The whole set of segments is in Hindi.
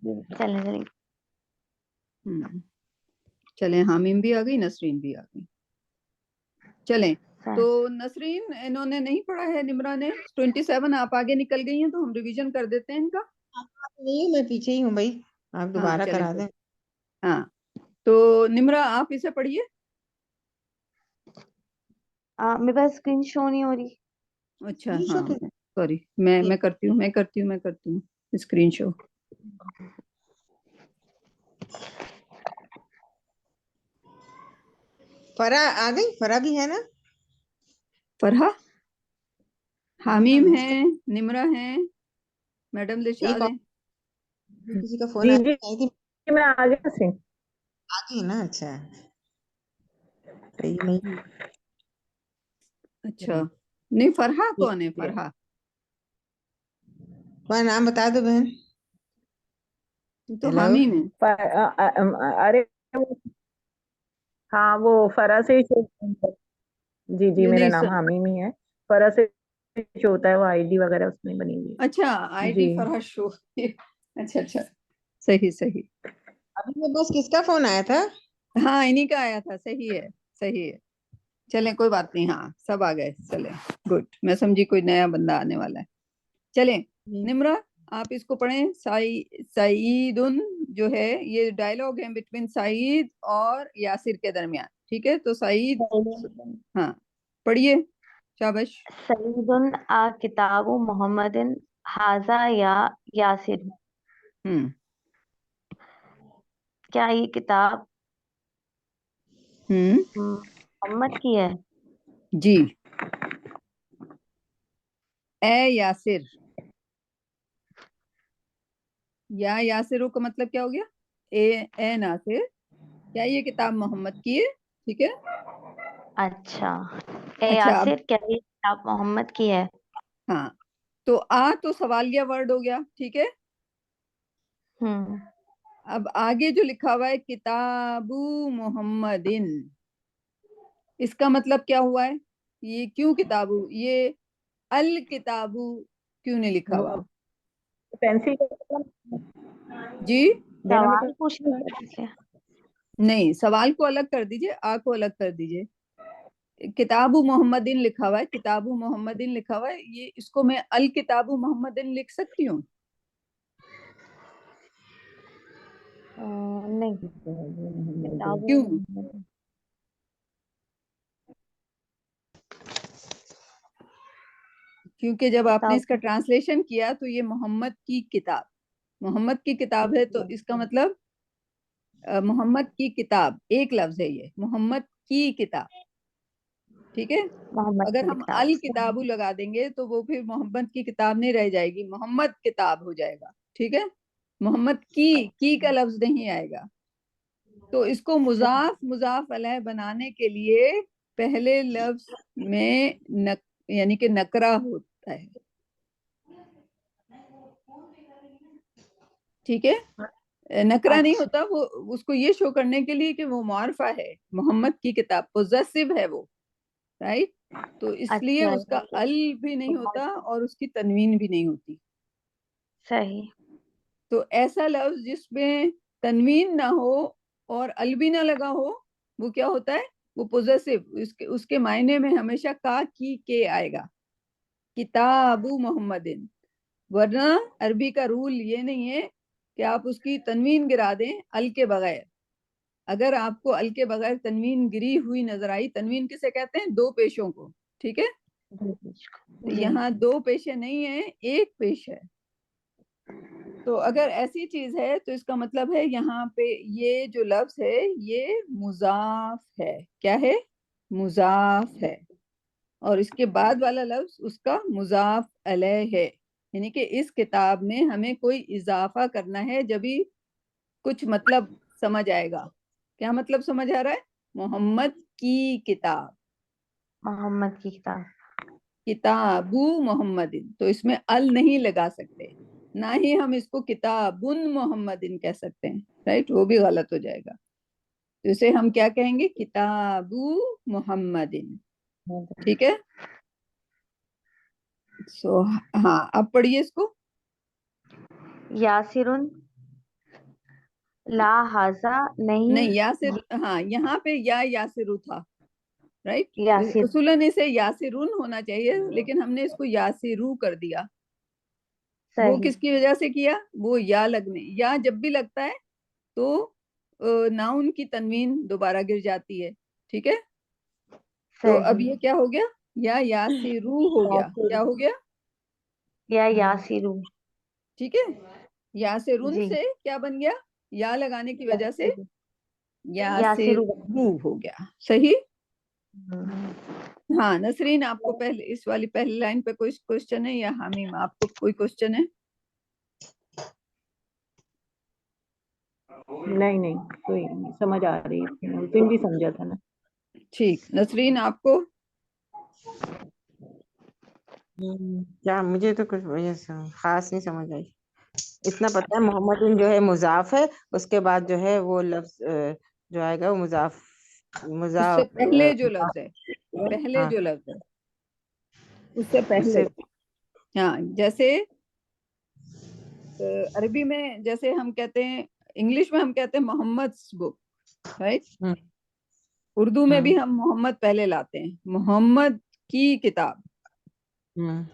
चलें चलें। चलें, हामीम भी आ गई, नसरीन भी आ गई। चलें, तो नसरीन इन्होंने नहीं पढ़ा है, निम्रा ने 27 आप आगे निकल गई हैं, तो हम रिवीजन कर देते हैं इनका। नहीं मैं पीछे ही हूँ भाई, आप दोबारा करा दें। हाँ, तो निम्रा आप इसे पढ़िए। मेरे पास स्क्रीन शो नहीं हो रही। अच्छा, हाँ सॉरी, मैं करती हूँ स्क्रीन शो। फरा आ गई, फरा भी है ना? फरहा, हामीम है, निम्रा है, मैडम दिलशाद है। किसी का फोन आया थी, मैं आ गया से आ गई ना? अच्छा सही नहीं। अच्छा, नहीं फरहा कौन है? फरहा वह नाम बता दो बहन। तो हामीम है। अरे हाँ, वो फरा से ही जी जी, मेरा नाम हामीम ही है। फरा से जो होता है वो आईडी वगैरह उसमें बनी हुई है। अच्छा, आईडी फरहा शो। अच्छा, सही। अभी में बस किसका फोन आया था? हाँ, इन्हीं का आया था। सही है। चलें, कोई बात नहीं, हाँ सब आ गए। चलें, गुड, मैं समझी कोई नया बंदा आने वाला है। चलें, निम्रा आप इसको पढ़ें। सईदुन जो है, ये डायलॉग है बिटवीन सईद और यासिर के दरमियान। ठीक है, तो सईद, हाँ पढ़िए, शाबाश। सईदुन आ किताबु मोहम्मदिन हाजा या यासिर। क्या ये किताब मोहम्मद की है? जी। ए यासिर, या यासिर का मतलब क्या हो गया? ए नासिर, क्या ये किताब मोहम्मद की है? ठीक है। अच्छा, ए अच्छा, यासिर, क्या ये किताब मोहम्मद की है? हाँ, तो आ तो सवालिया वर्ड हो गया। ठीक है। अब आगे जो लिखा हुआ है किताबु मोहम्मदिन, इसका मतलब क्या हुआ है? ये क्यों किताबु, ये अल किताबु क्यों नहीं लिखा हुआ? पेंसिल जी, सवाल पूछने। नहीं, सवाल को अलग कर दीजिए, आ को अलग कर दीजिए। किताबु मोहम्मदिन लिखा हुआ है, किताबु मोहम्मदिन लिखा हुआ है, ये इसको मैं अल किताबु मोहम्मदिन लिख सकती हूँ? नहीं, क्यों? क्योंकि जब आपने इसका ट्रांसलेशन किया तो ये मोहम्मद की किताब है, तो इसका मतलब मोहम्मद की किताब एक लफ्ज है, ये मोहम्मद की किताब। ठीक है। अगर हम अल किताबु लगा देंगे तो वो फिर मोहम्मद की किताब नहीं रह जाएगी, मोहम्मद किताब हो जाएगा। ठीक है, मोहम्मद की का लफ्ज नहीं आएगा। तो इसको मुजाफ अलैह बनाने के लिए पहले लफ्ज में यानी कि नकरा होता है। ठीक है, नकरा नहीं होता वो, उसको ये शो करने के लिए कि वो मारफा है, मोहम्मद की किताब पॉजेसिव है वो, राइट। तो इसलिए उसका अल भी नहीं होता और उसकी तनवीन भी नहीं होती। सही। तो ऐसा लफ्ज जिसमें तनवीन ना हो और अल भी ना लगा हो, वो क्या होता है? वो पॉजेसिव, उसके मायने में हमेशा का की के आएगा, किताबु मोहम्मदिन। वरना अरबी का रूल ये नहीं है कि आप उसकी तनवीन गिरा दें अल के बगैर। अगर आपको अल के बगैर तनवीन गिरी हुई नजर आई, तनवीन किसे कहते हैं? दो पेशों को। ठीक है, तो यहाँ दो पेशे नहीं है, एक पेश है। तो अगर ऐसी चीज है तो इसका मतलब है यहाँ पे ये जो लफ्ज है ये मुजाफ है। क्या है? मुजाफ है। और इसके बाद वाला लफ्ज उसका मुजाफ अलैह है, यानी कि इस किताब में हमें कोई इजाफा करना है, जब भी कुछ मतलब समझ आएगा। क्या मतलब समझ आ रहा है? मोहम्मद की किताब, मोहम्मद की किताब। किताबु मोहम्मदिन, तो इसमें अल नहीं लगा सकते, ना ही हम इसको किताबुन मोहम्मदिन कह सकते हैं, राइट, वो भी गलत हो जाएगा। तो इसे हम क्या कहेंगे? किताबु मोहम्मदिन। ठीक है। हाँ, अब पढ़िए इसको। यासिरुन ला हाजा नहीं। नहीं, यासिर, हाँ यहाँ पे यासिरु था, राइट। यासिर। उसूलन इसे यासिरुन होना चाहिए, लेकिन हमने इसको यासिरु कर दिया। वो सही। किसकी वजह से किया? वो या लगने, या जब भी लगता है तो नाउन की तनवीन दोबारा गिर जाती है, ठीक है। तो अब सही। ये क्या हो गया? या यासिरू हो गया। यासिर। क्या हो गया? या यासिरू। ठीक है। यासिरुन जी। से क्या बन गया? या लगाने की वजह से यासिरू। यासिरू। यासिरू हो गया। सही। हम्म। हाँ नसरीन, आपको पहले इस वाली पहली लाइन पे कोई क्वेश्चन है? या हामीम, आपको कोई क्वेश्चन है? नहीं नहीं, कोई नहीं, समझ आ रही है, उस दिन भी समझा था ना। ठीक, नसरीन आपको? क्या, मुझे तो कुछ वजह से खास नहीं समझ आई। इतना पता है मोहम्मद जो है मुजाफ है, उसके बाद जो है वो लफ्ज जो आएगा वो मुजाफ उससे मुजाफ पहले जो लफ्ज है, पहले हाँ, जो लफ्ज है उससे पहले। उससे हाँ, जैसे अरबी में जैसे हम कहते हैं, इंग्लिश में हम कहते हैं मोहम्मद्स बुक, राइट। हम्म उर्दू में भी हम्म हम मोहम्मद पहले लाते हैं, मोहम्मद की किताब, हम्म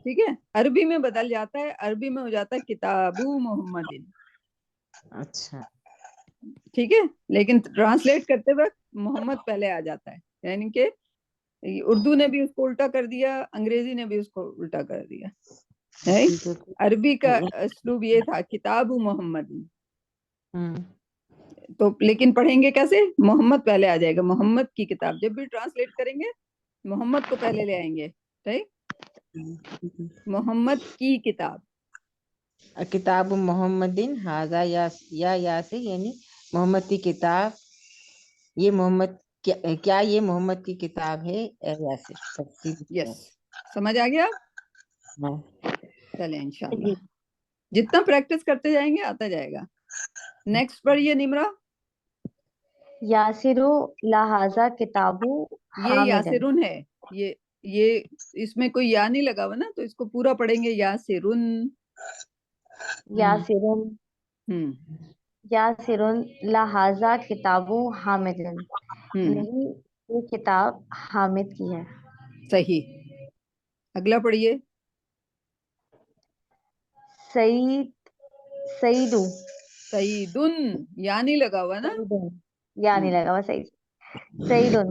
ठीक है। अरबी में बदल जाता है, अरबी में हो जाता है किताबु मोहम्मदिन, अच्छा। ठीक है। लेकिन ट्रांसलेट करते वक्त मोहम्मद पहले आ जाता है, यानी कि उर्दू ने भी उसको उल्टा कर दिया, अंग्रेजी ने भी उसको उल्टा कर दिया, राइट। अरबी का अस्लूब ये था किताबु मोहम्मदिन। हम्म तो लेकिन पढ़ेंगे कैसे? मोहम्मद पहले आ जाएगा, मोहम्मद की किताब। जब भी ट्रांसलेट करेंगे मोहम्मद को पहले ले आएंगे, राइट। मोहम्मद की किताब। किताब मोहम्मदिन हाजा या से यानी मोहम्मद की किताब, ये मोहम्मद क्या ये मोहम्मद की किताब है यासिर, यस, समझ आ गया। हाँ। चले इंशाल्लाह, जी। जितना प्रैक्टिस करते जाएंगे आता जाएगा। नेक्स्ट पढ़िए निमरा। यासिरू लहाजा किताबू ये हामिदन। यासिरुन है। ये इसमें कोई या नहीं लगा हुआ ना, तो इसको पूरा पढ़ेंगे, यासिरुन। यासिरुन। हम्म यासिरुन लहाजा किताबू हामिदन। हम्म नहीं, ये किताब हामिद की है। सही। अगला पढ़िए। सईद। सईदू। सईदुन, या नहीं लगा हुआ ना। सईदुन। या नहीं हम्म लगा हुआ, सही। सईदुन।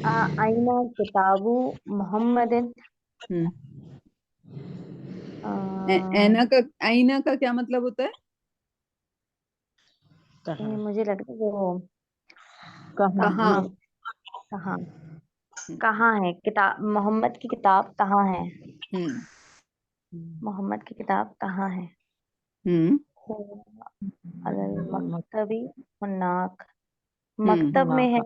आईना किताबू मोहम्मदिन। हम्म आ, ऐना का, आईना का क्या मतलब होता है? कहाँ मुझे लगता है वो कहाँ? कहाँ। कहाँ। कहाँ। कहाँ है किताब, मोहम्मद की किताब कहाँ है? हम्म मोहम्मद की किताब कहाँ है? हम्म अलल मकतबी हुन्नाक। हम्म मकतब में है।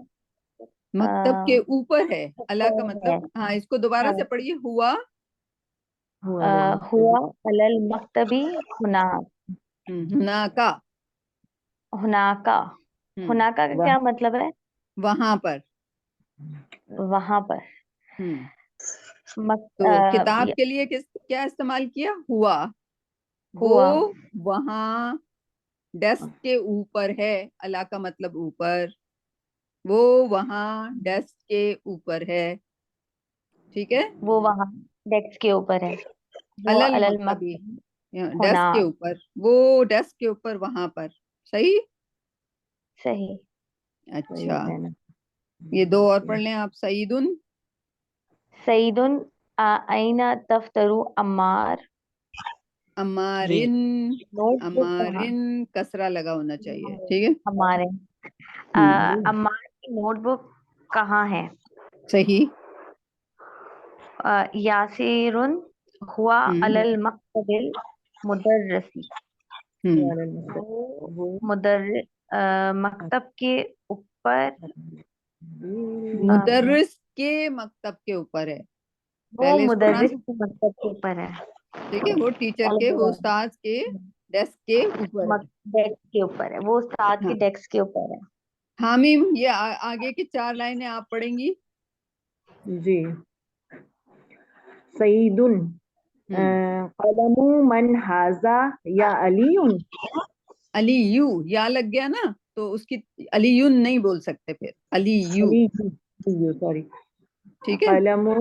मकतब के ऊपर है। अला का ऊपर है। मतलब, हाँ इसको दोबारा हाँ, से पढ़िए। हुआ। हुआ अलल हुआ मकतबी। अलल मकतबी हुनाक। हुना का। हुनाका। हुनाका का वाह। क्या मतलब है? वहां पर। वहां पर। हम्म मक, तो किताब के लिए किस क्या इस्तेमाल किया? हुआ। वो हुआ। वहां डेस्क के ऊपर है। अला का मतलब ऊपर। वो वहां डेस्क के ऊपर है, ठीक है। वो वहां डेस्क के ऊपर है। वो अलल अलल मकतबी, मकतबी डेस्क के हुनाक। ऊपर। वो डेस्क के ऊपर, वहां पर। सही। सही। सही अच्छा, है ना। ये दो और पढ़ लें आप। सईदुन। सईदुन आईना दफ्तरू अम्मार। जी। अमारिन। नोटबुक कहाँ? अमारिन कसरा लगा होना चाहिए, ठीक है। हमारे हम्म अम्मार की नोटबुक कहाँ है? सही। यासिरुन हुआ हम्म अलल मकतबिल मुदर्रसी। हम्म अलल मकतबी। वो वो मुदर मकतब के ऊपर। अ, मुदर्रिस के मकतब के ऊपर है। वो पहले इसको मुदर्रिस ट्रांस, के मकतब के ऊपर है। ठीक है, वो टीचर पहले के, वो वो उस्ताद के डेस्क के ऊपर है। डेस्क के ऊपर है, वो उस्ताद के हाँ। डेस्क के ऊपर है। हामीम, ये आगे की चार लाइनें आप पढ़ेंगी। जी। सईदुन हम्म कलमु मन हाजा या अलीउन। अलीयू या लग गया ना, तो उसकी अलीयुन नहीं बोल सकते, फिर अलीयू। सॉरी। ठीक है। कलमु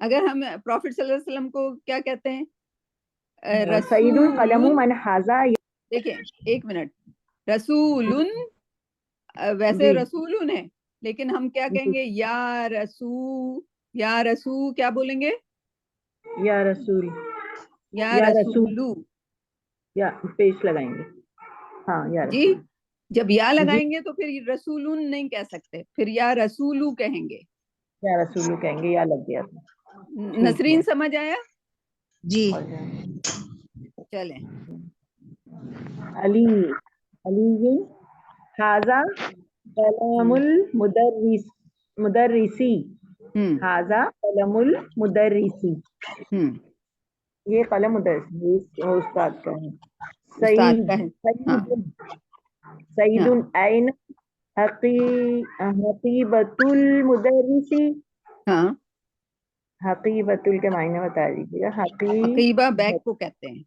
अगर हम प्रॉफिट सल्लल्लाहु अलैहि वसल्लम को क्या कहते हैं? सईदुल कलमु रसूलुन। मन हाजा। देखिए, एक मिनट। रसूलुन, वैसे जी रसूलुन है, लेकिन हम क्या जी, कहेंगे? या रसू क्या बोलेंगे? या रसूल, या या रसूल, रसूलू। या पेश लगाएंगे। हाँ, या जी, रसूल। जब या जी, लगाएंगे तो फिर रसूलुन नहीं कह सकते, फिर या रसूलू कहेंगे। या रसूल कहेंगे, या लग गया था। ठीक नसरीन है। समझ आया? जी। चले। अली, अली हाजा कलमुल मुदर्रिस, मुदर्रिसी। हम्म हाजा कलमुल मुदर्रिसी। हम्म ये कलम मुदर्रिस उस्ताद का है। उस्ताद का सईद, है। हाँ सईदुन, हाँ सईदुन ऐन हकीबतुल मुदर्रिसी। हाँ। हकीबतुल के मायने बता दीजिएगा। अकीबा बैग हकीबत, को कहते हैं।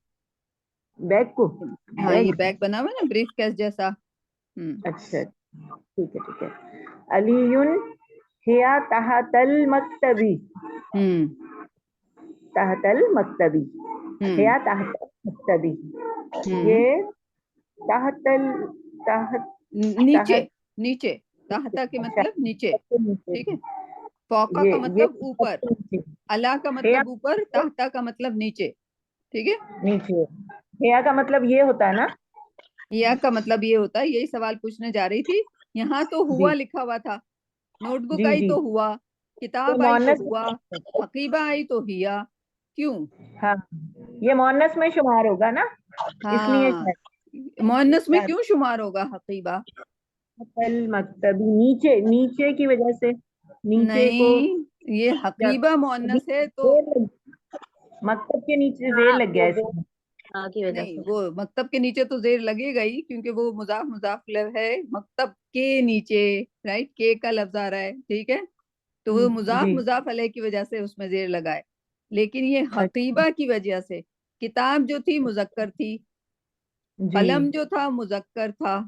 बैग को, हाँ, ये बैग। बैग बना हुआ है ना, ब्रीफ केस जैसा। अच्छा, ठीक है ठीक है। अलीयुन हिया तहतल मक्तबी, हम्म तहतल मक्तबी, हम्म हिया तहतल मक्तबी। हम्म ये तहतल, तहत, नीचे, तहत, नीचे। ताहता के अच्छा, मतलब नीचे। सबसे नीचे। ठीक है। फौका का ये मतलब ऊपर, सबसे नीचे। अला का हिया मतलब ऊपर, ताहता का मतलब नीचे। ठीक है। नीचे। हिया का मतलब ये होता है ना? या का मतलब ये होता है, यही सवाल पूछने जा रही थी। यहाँ तो हुआ जी लिखा हुआ था, नोटबुक जी आई जी। तो हुआ, ये किताब आई तो मोहन्नस हुआ, हकीबा आई तो हिया। क्यों? हाँ, ये मोहन्नस में शुमार होगा ना, इसलिए हाँ, शायद। मुअन्नस में क्यों शुमार होगा हकीबा? तहतल मक्तबी, नीचे, नीचे की वजह से, नीचे को। नहीं, ये या हकीबा मुअन्नस है तो। जेर मकतब के नीचे जेर हाँ लग गया वो है वो इसमें। की वजह नहीं, से। वो मकतब के नीचे तो जेर लगेगा ही, क्योंकि वो मुजाफ मुजाफ लफ है। मकतब के नीचे, राइट, के का लफ्ज आ रहा है। ठीक है, तो वो मुजाफ जी। मुजाफ अलैह की वजह से उसमें जेर लगा है। लेकिन ये अच्छा, हकीबा की वजह से, किताब जो थी मुजक्कर थी, जी कलम जो था मुजक्कर था,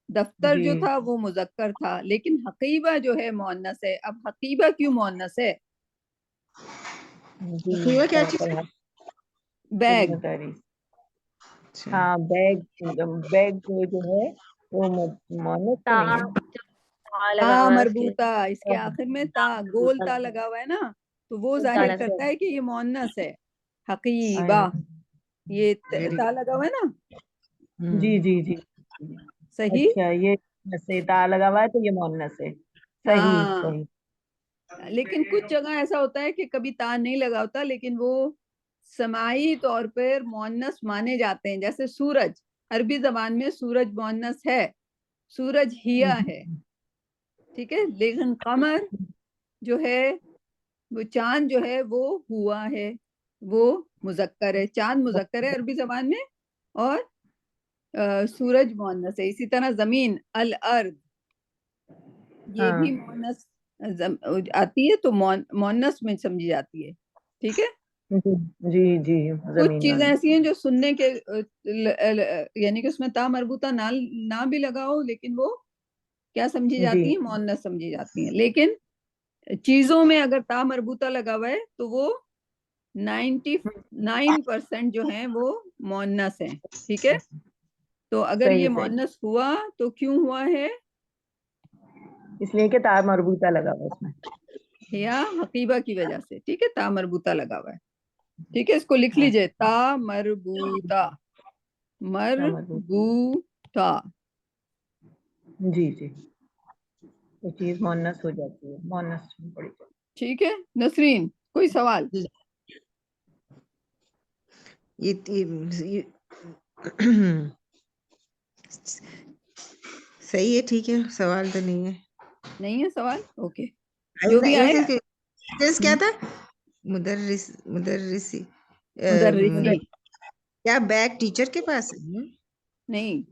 दफ्तर जी जो था वो मुजक्कर था, लेकिन हकीबा जो है मुअन्नस है। अब हकीबा क्यों मुअन्नस है? जी। फीवर क्या चीज है? तहतल बैग। मुदर्रिस। अच्छा। हाँ, बैग, बैग जो है वो मोहन्नस तो ता, नहीं है। जो ता लगा ता हुआ है उसकी मरबूता, इसके हाँ, आखिर में ता, ता गोल मरबूता ता लगा लगा हुआ है ना, तो वो है। जाहिर मुतानस है। करता है कि ये मुअन्नस है। हकीबा, हाँ, ये वेरी। ता लगा हुआ है ना। जी जी जी। सही। अच्छा, ये से ता लगा हुआ है तो ये मोहन्नस है। सही हाँ, सही। लेकिन कुछ जगह ऐसा होता है कि कभी ता नहीं लगा होता, लेकिन वो समाई तौर पर मुअन्नस माने जाते हैं। जैसे सूरज, अरबी जबान में सूरज मुअन्नस है, सूरज हिया है। ठीक है, लेकिन कमर जो है, वो चांद जो है वो हुआ है, वो मुजक्कर है। चांद मुजक्कर है अरबी जबान में, और सूरज मुअन्नस है। इसी तरह जमीन, अल अर्द, ये भी हाँ मुअन्नस आती है, तो मुअन्नस में समझी जाती है। ठीक है। जी जी जी। कुछ जमीन चीजें वाली। ऐसी हैं जो सुनने के यानी कि उसमें ता मरबूता ना भी लगा हो, लेकिन वो क्या समझी जी जाती है? मुअन्नस समझी जाती है। लेकिन चीजों में अगर ता मरबूता लगा हुआ है तो वो 99% जो है वो मुअन्नस है। ठीक है। तो अगर सही ये सही। मुअन्नस हुआ तो क्यों हुआ है? इसलिए कि तार मरबूता लगा हुआ है इसमें। या हकीबा की वजह से। ठीक है, ता मरबूता लगा हुआ है। ठीक है, इसको लिख लीजिए, ता मरबूता, अच्छा, मरबूत। मरबूता। जी जी। तो चीज मोहन्नस हो जाती है, मोहन्नस में पड़ी जाती ठीक है। नसरीन, कोई सवाल? ये सही है, ठीक है, सवाल तो नहीं है। नहीं है सवाल? ओके, जो भी आए। वैसे सेंस क्या हम्म, था? मुदर्रिस, मुदर्रिसी, मुदर्रिसी क्या बैग टीचर के पास है? नहीं,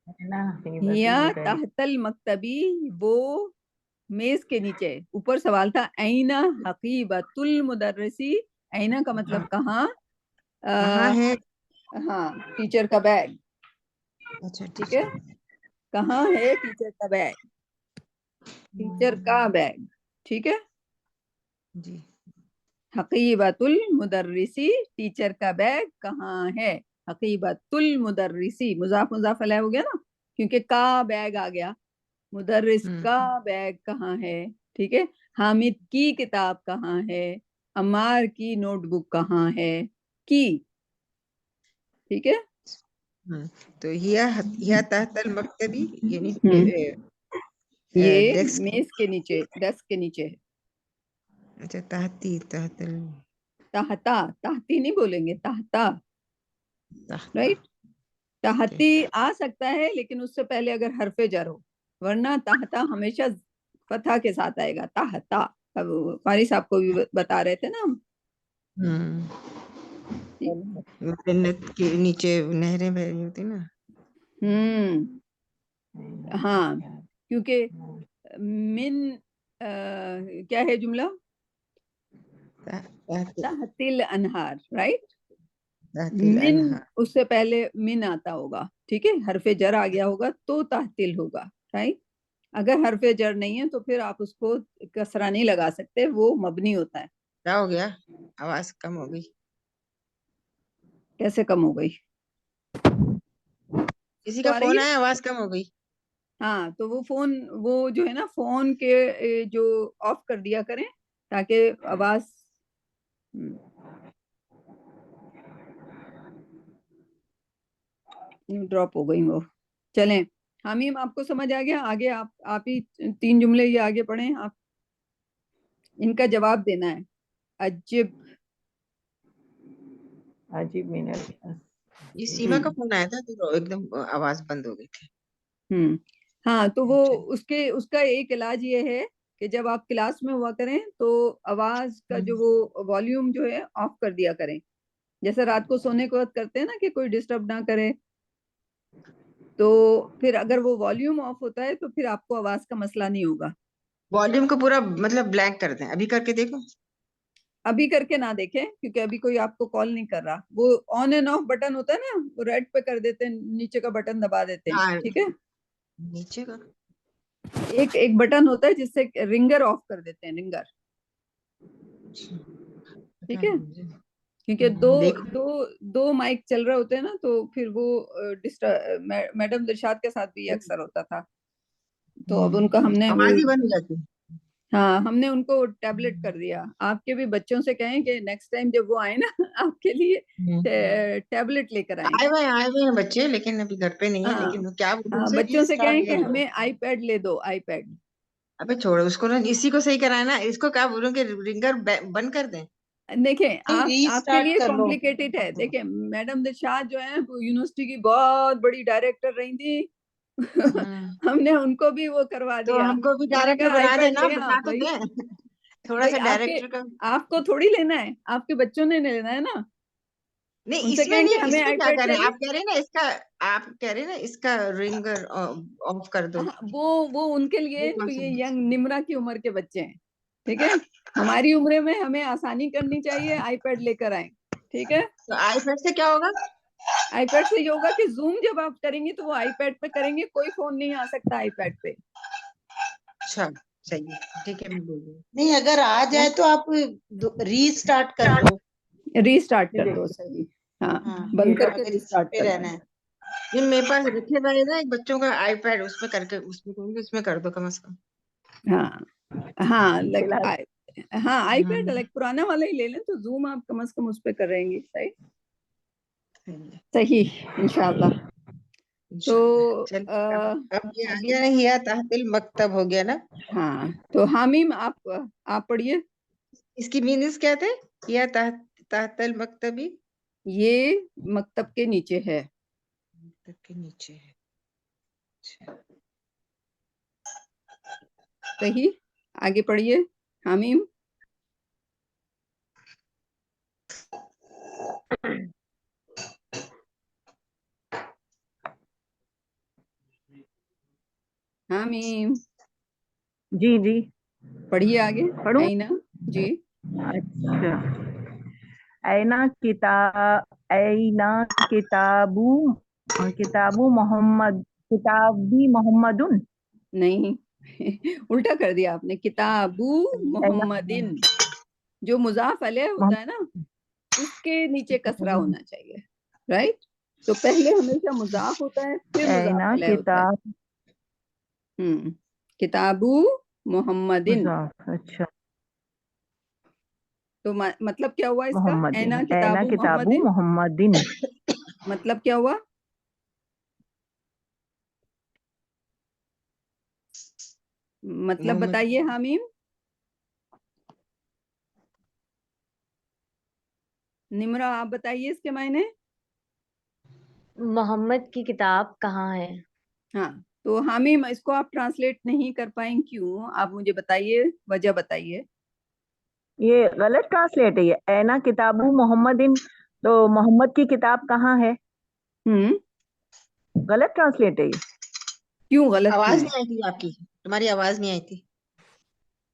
है ना। हिया हकीबतुल मुदर्रिस। तहतल मकतबी, वो मेज के नीचे। ऊपर सवाल था ऐना हकीबतुल मुदर्रिसी, ऐना का मतलब कहाँ? कहाँ आ, है? हाँ, टीचर का बैग। अच्छा ठीक है, कहाँ है टीचर का बैग, टीचर का बैग। ठीक है, जी। हकीबतुल मुदर्रिसी, टीचर का बैग कहाँ है। हकीबतुल मुदर्रिसी, मुजाफ मुजाफ अलैह हो गया ना, क्योंकि का बैग आ गया। मुदर्रिस का बैग कहाँ है। ठीक है, हामिद की किताब कहाँ है, अम्मार की नोटबुक कहाँ है, की। ठीक है, तो हिया तहतल मकतबी यानी ये डेस्क। मेज के नीचे, डेस्क के नीचे है। अच्छा, तहती तहतल ताहता, ताहती नहीं बोलेंगे, ताहता। तहता। Right, okay. ताहती आ सकता है लेकिन उससे पहले अगर हरफे जर हो, वरना ताहता हमेशा फतह के साथ आएगा, ताहता। अब कारी साहब को भी बता रहे थे ना हम। जन्नत के नीचे नहरें बह रही होती ना। हाँ, क्योंकि मिन क्या है जुमला, ताहतिल अनहार। राइट, तहतिल मिन अनहार। उससे पहले मिन आता होगा। ठीक है, हरफे जर आ गया होगा तो ताहतिल होगा। राइट, अगर हरफे जर नहीं है तो फिर आप उसको कसरा नहीं लगा सकते, वो मबनी होता है। क्या हो गया, आवाज कम हो गई। कैसे कम हो गई, किसी तो का आ रही फोन है। आया, आवाज कम हो गई। हाँ, तो वो फोन, वो जो है ना फोन के जो ऑफ कर दिया करें ताकि आवाज ड्रॉप हो गई वो। चलें, हामीम आपको समझ आ गया। आगे आप ही 3 जुमले ये आगे पढ़ें, आप इनका जवाब देना है। अजिब, अजीब मीनर। ये सीमा का फोन आया था तो एकदम आवाज बंद हो गई थी। हाँ, तो वो अच्छा। उसका एक इलाज ये है कि जब आप क्लास में हुआ करें तो आवाज का जो वो वॉल्यूम जो है ऑफ कर दिया करें, जैसे रात को सोने के वक्त करते हैं ना कि कोई डिस्टर्ब ना करे। तो फिर अगर वो वॉल्यूम ऑफ होता है तो फिर आपको आवाज का मसला नहीं होगा। वॉल्यूम को पूरा मतलब ब्लैंक कर दें, अभी करके देखो। अभी करके ना देखें क्योंकि अभी कोई आपको कॉल नहीं कर रहा। वो ऑन एंड ऑफ बटन होता है ना, वो रेड पे कर देते हैं, नीचे का बटन दबा देते हैं। हाँ, ठीक है, नीचे का। एक एक बटन होता है जिससे रिंगर ऑफ कर देते हैं, रिंगर। पता ठीक है, नहीं मुझे। क्योंकि दो देखो। दो दो माइक चल रहे होते हैं ना, तो फिर वो डिस्टर्ब, मैडम दिलशाद के साथ भी ये अक्सर होता था। तो अब उनका हमने वो, आवाज ही बंद हो जाती है। हाँ हमने उनको टैबलेट कर दिया। आपके भी बच्चों से कहें कि नेक्स्ट टाइम जब वो आए ना आपके लिए टैबलेट लेकर आए। आए हुए हैं बच्चे, लेकिन अभी घर पे नहीं है। हाँ, लेकिन वो क्या बोलूं हाँ उनसे, बच्चों से रीस्टार्ट कहें कि कर लो। हमें आईपैड ले दो, आईपैड। अबे छोड़ो उसको ना, इसी को सही कराना ना। इसको क्या बोलूं कि रिंगर बंद कर दें। देखें, नहीं, आपके रीस्टार्ट लिए कर लो। कॉम्प्लिकेटेड है। देखें, मैडम दिलशाद जो है वो यूनिवर्सिटी की बहुत बड़ी डायरेक्टर रही थी हमने उनको भी वो करवा तो दिया। हमको भी हमने डायरेक्टर कहा बना आईपैड देना, ले आ बता तो भाई। दें। थोड़ा भाई सा आपके, डायरेक्टर का। आपको थोड़ी लेना है, आपके बच्चों ने लेना है ना। नहीं, उनसे इसमें कहेंगे नहीं, हमें इसमें क्या आईपैड करें, ले दो। आप कह रहे हैं ना इसका। आप कह रहे हैं ना इसका रिंगर ऑफ कर दो। हाँ, वो उनके वो लिए जो कौन सा ये है? यंग निमरा की उम्र के बच्चे हैं। ठीक है, हमारी उम्र में हमें आसानी करनी चाहिए, आईपैड लेकर आए। ठीक है, तो आईपैड से क्या होगा? आईपैड से ये होगा कि जूम जब आप करेंगे तो वो आईपैड पे करेंगे, कोई फोन नहीं आ सकता आईपैड पे। अच्छा, सही है, ठीक है, मैं बोल रही हूँ। नहीं, अगर आ जाए तो आप रीस्टार्ट कर दो। रीस्टार्ट फिर कर दो, देखो। सही। हाँ, हाँ, बंद करके अगर इसी रीस्टार्ट पे कर रहना दो। है। ये मेरे पास रखे हुए ना एक बच्चों का आईपैड, उसमें करके उसमें कहूंगी, उसमें कर दो कम से कम। हाँ, हाँ फिलहाल हाँ आईपैड हम्म, लाइक पुराना वाला ही ले लें तो जूम आप कम से कम उस पे करेंगे। सही, सही है। सही, इंशाल्लाह। तो इंशाल्लाह, चलिए अब ये आ अभी, गया ना, हिया तहतिल मकतब हो गया ना। हाँ तो हामीम आप पढ़िए। इसकी मीनिंग्स क्या थे? हिया तहतल मकतबी। ये मकतब के नीचे है। मकतब के नीचे है। अच्छा। सही, आगे पढ़िए हामीम। हामीम जी जी पढ़िए आगे। पढ़ूं। है ना जी। अच्छा, ऐना किताबू और किताबु मोहम्मद, किताबी मोहम्मदुन। नहीं उल्टा कर दिया आपने। किताबु ऐना मोहम्मदिन, जो मुजाफ अलैह होता है ना, उसके नीचे कसरा मोहम्मद, होना चाहिए, राइट। तो पहले हमेशा मुजाफ होता है, फिर मुजाफ ऐना अलैह होता है। किताब किताबु मोहम्मदिन। मुजाफ, अच्छा तो मतलब क्या हुआ इसका? मोहम्मदिन, ऐना ऐना किताबु किताबु मोहम्मदिन, मोहम्मदिन। मतलब क्या हुआ? मतलब मोहम्मद बताइए हामीम। निम्रा आप बताइए इसके मायने। मोहम्मद की किताब कहाँ है? हाँ, तो हामीम इसको आप ट्रांसलेट नहीं कर पाएंगे, क्यों? आप मुझे बताइए, वजह बताइए। ये गलत ट्रांसलेट है, ये ऐना किताबु मोहम्मदिन, तो मोहम्मद की किताब कहाँ है? हम्म गलत ट्रांसलेट है ये। क्यों गलत क्यों आवाज है? नहीं आई थी आपकी, तुम्हारी आवाज नहीं आई थी।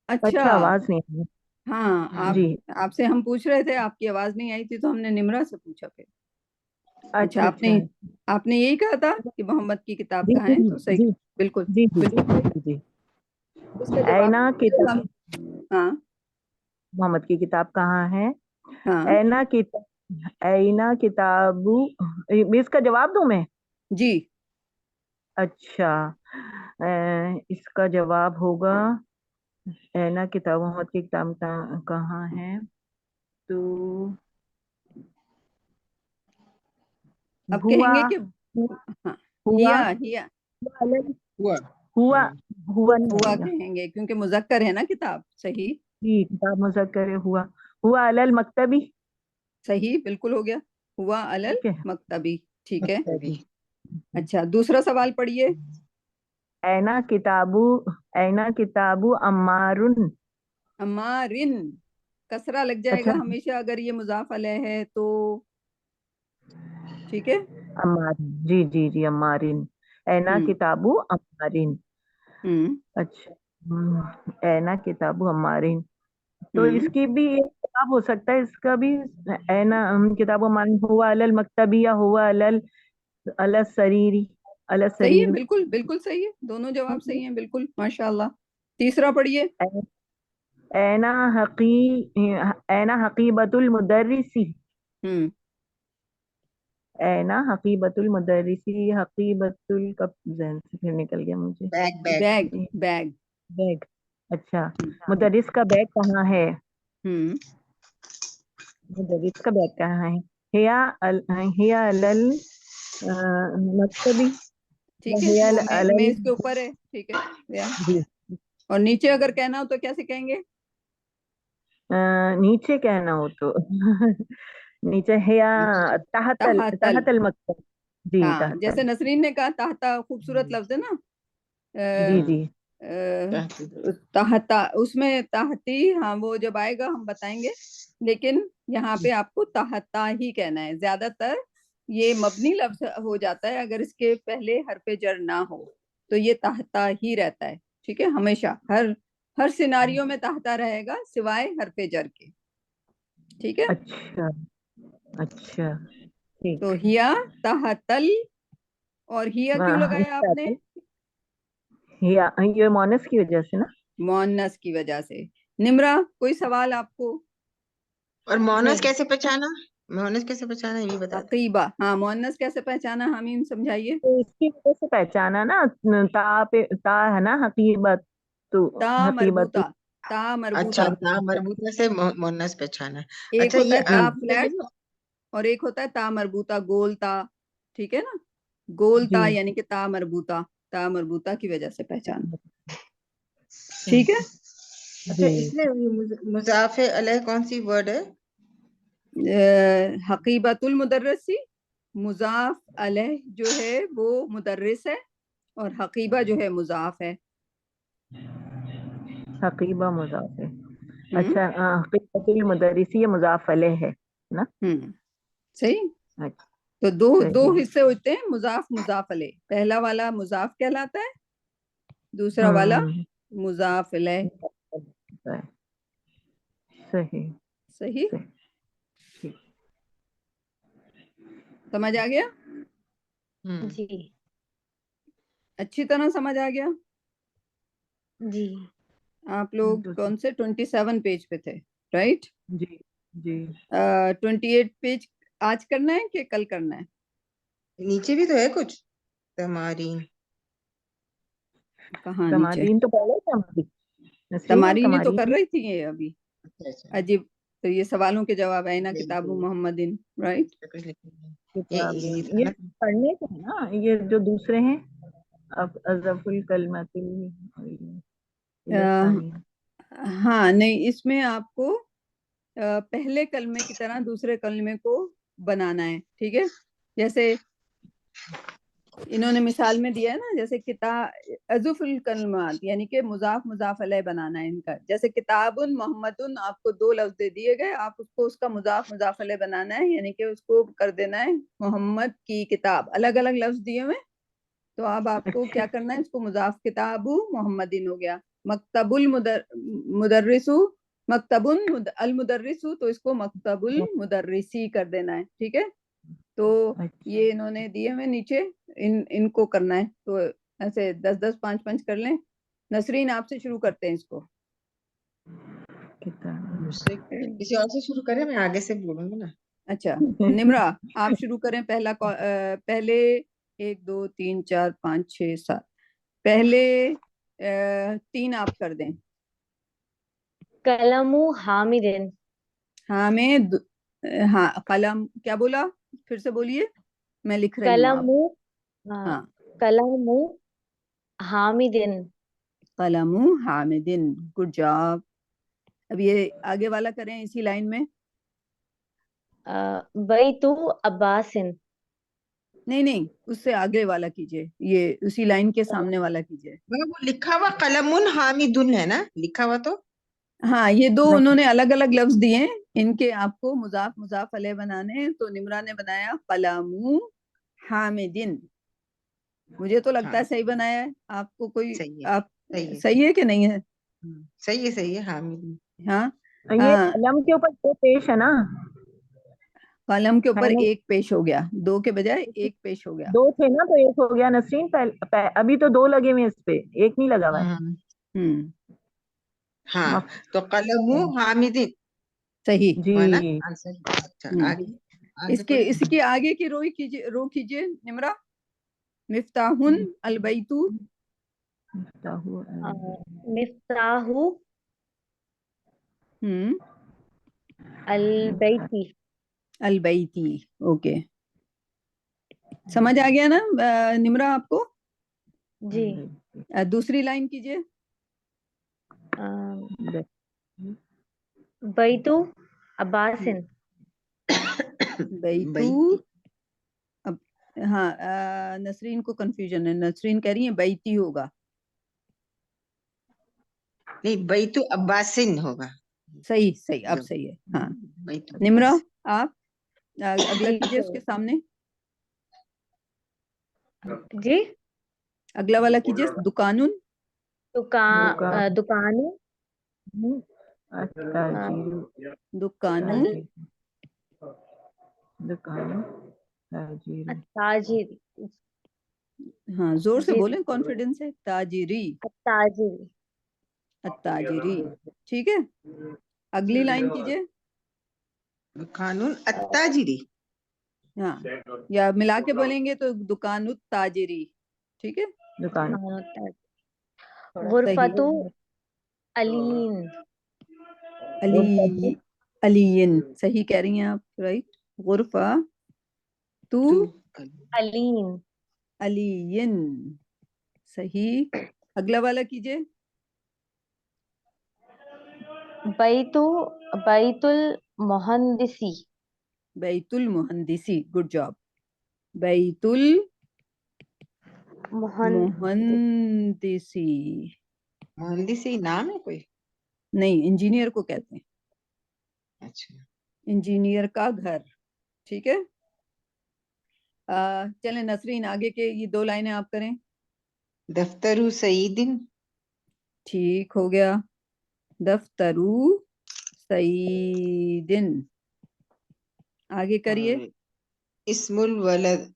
अच्छा। अच्छा, आवाज नहीं आ रही। हाँ, आप जी, आपसे हम पूछ रहे थे, आपकी आवाज नहीं आई थी, तो हमने निम्रा से पूछा फिर। अच्छा, अच्छा आपने अच्छा। आपने यही कहा था कि मोहम्मद की किताब जी कहाँ जी है, तो सही। जी बिल्कुल जी जी बिल्कुल सही। जी जी। इसका जवाब ऐना दीजिए किताब, हम। हाँ मोहम्मद की किताब कहाँ है? हाँ ऐना किताब, ऐना किताबु, इसका जवाब दूं मैं? जी। अच्छा, इसका जवाब होगा, ऐना किताब, मोहम्मद की किताब कहाँ है, तो अब हुआ, कहेंगे कि हाँ, हुआ, हिया हिया हुआ। हुआ, हुआ नहीं हुआ आएगा। कहेंगे, क्योंकि मुजक्कर है ना किताब। सही जी, किताब मुज़क्कर है, हुआ, हुआ अलल मकतबी। सही, बिल्कुल हो गया। हुआ अलल ठीक है, मकतबी। ठीक है। मकतबी। अच्छा, दूसरा सवाल पढ़िए। ऐना किताबु, ऐना किताबु अम्मारुन। अमारिन, कसरा लग अच्छा, जाएगा हमेशा अगर ये मुजाफ अलैह है तो। ठीक है। अम्मारिन, जी जी जी, अम्मारिन, ऐना हम्म किताबु अम्मारिन। हम्म अच्छा, ऐना किताबु अम्मारिन, तो हम्म इसकी भी एक जवाब हो सकता है, इसका भी। ऐना किताबु अम्मारिन, हुआ अलल मकतबी या हुआ अलल, अलल सरीरी, अलल सही है, सरीर। बिल्कुल बिल्कुल सही है, दोनों जवाब सही हैं, बिल्कुल माशाल्लाह। तीसरा पढ़िए। ऐना हकी, ऐना हकीबतुल मुदर्रिसी। हम्म ऐना हकीबतुल मुदर्रिसी, हकीबतुल कब जहन से फिर निकल गया मुझे। Bag bag. Bag bag. Bag, अच्छा, हम्म मुदर्रिस का बैग कहाँ है? हम्म, मुदर्रिस का बैग कहाँ है? हिया हिया अलल मकतबी, ठीक है, हिया वो अलल, मेज के ऊपर है, ठीक है। या जी, और नीचे अगर कहना हो तो कैसे कहेंगे? नीचे कहना हो तो नीचे हिया नीचे। तहतल, तहतल। तहतल मकतब, जी हाँ, जैसे तहतल, नसरीन ने कहा, ताहता खूबसूरत लफ्ज है ना। जी हाँ, जी। ताहता, उसमें ताहती, हाँ वो जब आएगा हम बताएंगे। लेकिन यहाँ पे आपको ताहता ही कहना है। ज्यादातर ये मबनी लफ्ज हो जाता है अगर इसके पहले हरफ जर ना हो, तो ये ताहता ही रहता है। ठीक है, हमेशा हर हर सिनारियो में ताहता रहेगा सिवाय हरफ जर के। ठीक है। अच्छा अच्छा, तो ठीक। हिया ताहतल, और हिया क्यों लगाया आपने? ये मोनस की वजह से ना। मोनस की वजह से। निम्रा, कोई सवाल आपको? और मोनस नहीं, कैसे पहचाना? मोनस कैसे पहचाना, ये भी बता दो। हकीबा, हाँ, मोनस कैसे पहचाना, हमीम समझाइए। तो इसकी वजह से पहचाना ना, ता पे ता है ना, हकीबत, तो ता हकीबत। मरबूता, ता अच्छा, मरबूता। ता मरबूता से मोनस पहचाना। एक अच्छा, होता ये है ता अरबी में भी। फ्लैट, और एक होता है ता मरबूता गोल ता। ठीक है ना, गोल जी, ता यानी कि ता मरबूता, ता मरबूता की वजह से पहचाना। अच्छा, ठीक है। अच्छा, जी, इसमें मुजाफे अलैह कौन सी वर्ड है? हकीबतुल मुदर्रिसी, मुजाफ अलैह जो है वो मुदर्रिस है, और हकीबा जो है मुजाफ है। हकीबा मुजाफ है। हम्म अच्छा, हकीबतुल मुदर्रिसी ये मुजाफ अलैह है ना। सही। अच्छा, तो दो दो सही। हिस्से होते हैं मुजाफ मुजाफ अलैह। पहला वाला मुजाफ कहलाता है, दूसरा वाला हम्म, मुजाफ अलैह। सही, सही, सही, ठीक। समझ आ गया? जी अच्छी तरह समझ आ गया? जी आप लोग तो कौन से 27 पेज पे थे, राइट? जी जी 28 पेज आज करना है कि कल करना है? नीचे भी तो है कुछ तमारीन। कहाँ नीचे? तमारीन तो पहले था हमारी, नसरीन है तमारीनी तो कर तमारीन। रही थी ये अभी। अच्छा अच्छा, अजीब, तो ये सवालों के जवाब है ना, सही किताबु सही, मोहम्मदिन, राइट? तो कुछ लिखा है। ये किताब इजी था ये ना। पढ़ने के हैं ना, ये जो दूसरे हैं अब अज़फुल कलमातिल इलसानी। हाँ नहीं, इसमें आपको पहले कलमे की तरह दूसरे कलमे को बनाना है, ठीक है? जैसे इन्होंने मिसाल में दिया है ना, जैसे अज़ुफुल कलमात यानी कि मुजाफ मुजाफ अलैह बनाना है इनका। जैसे किताबुन मोहम्मदुन, आपको दो लफ्ज दे दिए गए, आप उसको उसका मुजाफ मुजाफ अलैह बनाना है, यानी कि उसको कर देना है मोहम्मद की किताब। अलग अलग लफ्ज दिए हुए, तो अब आपको क्या करना है, इसको मुजाफ किताबु मोहम्मदिन हो गया। मकतबुल मुदर्रिसु, मकतबुन अल मुदर्रिसु, तो इसको मकतबुल मुदर्रिसी कर देना है, ठीक है? तो ये इन्होंने दिए हुए नीचे, इनको करना है, तो ऐसे 10-10 5-5 कर लें। नसरीन आपसे शुरू करते हैं इसको। किताब मुझसे किसी और से शुरू करें, मैं आगे से बोलूंगी ना। अच्छा निम्रा, आप शुरू करें। पहले 1 2 3 4 5 6 7, पहले 3 आप कर दें। कलमु हामिदिन। हामिद, हाँ कलम क्या बोला, फिर से बोलिए, मैं लिख रही हूँ आप। कलमु हाँ, हाँ, कलमु हामिदिन। कलमु Hamidin, good job. अब ये आगे वाला करें इसी लाइन में। बैतु अब्बासिन। नहीं नहीं, उससे आगे वाला कीजिए, ये उसी लाइन के सामने वाला कीजिए। वो लिखा हुआ कलमुन हामिदुन है ना, लिखा हुआ तो। हाँ, ये दो नहीं, उन्होंने अलग अलग लफ्ज दिए हैं, इनके आपको मुजाफ मुजाफ अलैह बनाने हैं। तो निम्रा ने बनाया कलमु हामिदिन, मुझे तो लगता है हाँ सही बनाया है। आपको कोई, सही है, आप सही है, सही है कि नहीं है? सही है, सही है, हामिद। हाँ ये हाँ, कलम के ऊपर दो पेश है ना, कलम के है ऊपर ना? एक पेश हो गया, दो के बजाय एक पेश हो गया। दो थे ना तो एक हो गया नसरीन। अभी तो दो लगे हुए हैं इस पे, एक नहीं लगा हुआ है। हम्म, हाँ, मफ- तो कलमु हामिदिन सही। हुआ ना जी आंसर। अच्छा, हम्म, आगे आगे इसके पढ़े। इसके आगे की रो कीजिए निम्रा। मिफ्ताहुन अलबैतु, मिफ्ताहु मिफ्ताहु हम्म, अल बैती। अलबैती, ओके। समझ आ गया ना निम्रा आपको? जी दूसरी लाइन कीजिए। बैतु अब्बासिन। बैतू, बैती अब हाँ, नसरीन को कंफ्यूजन है, नसरीन कह रही है बैती होगा। नहीं, बैतु अब्बासिन होगा। सही सही, अब जब सही है, हाँ। बैतु निम्रा, अब्बास। आप अगला जी कीजिए उसके सामने, जी अगला वाला कीजिए, दुकानुन। दुकानु अत्ताजीरु दुकानु, दुकान ताजीरु ताजिर। हाँ जोर से जी बोलें, कॉन्फिडेंस है। ताजिरी, ताजिर। अत्ताजिरी, ठीक है। अगली लाइन कीजिए। कानून अत्ताजिरी। हाँ, या मिला के बोलेंगे तो दुकानु ताजिरी, ठीक है, दुकान। सही। गुरफतु अलीन। अली, अलीन, सही कह रही हैं आप, राइट। गुरफा तू तू अलीन। अलीन, सही। अगला वाला कीजिए। बैतु बैतुल मोहंदिसी। बैतुल मुहंदिसी, गुड जॉब। बैतुल मोहंदिसी। मुहंदिसी, मोहंदिसी नाम है कोई। नहीं, इंजीनियर को कहते हैं, अच्छा, इंजीनियर का घर, ठीक है। चलें नसरीन, आगे के ये दो लाइनें आप करें। दफ्तरु सईदिन। ठीक हो गया। दफ्तरू सईदिन, आगे करिए। और इस्मुल वलद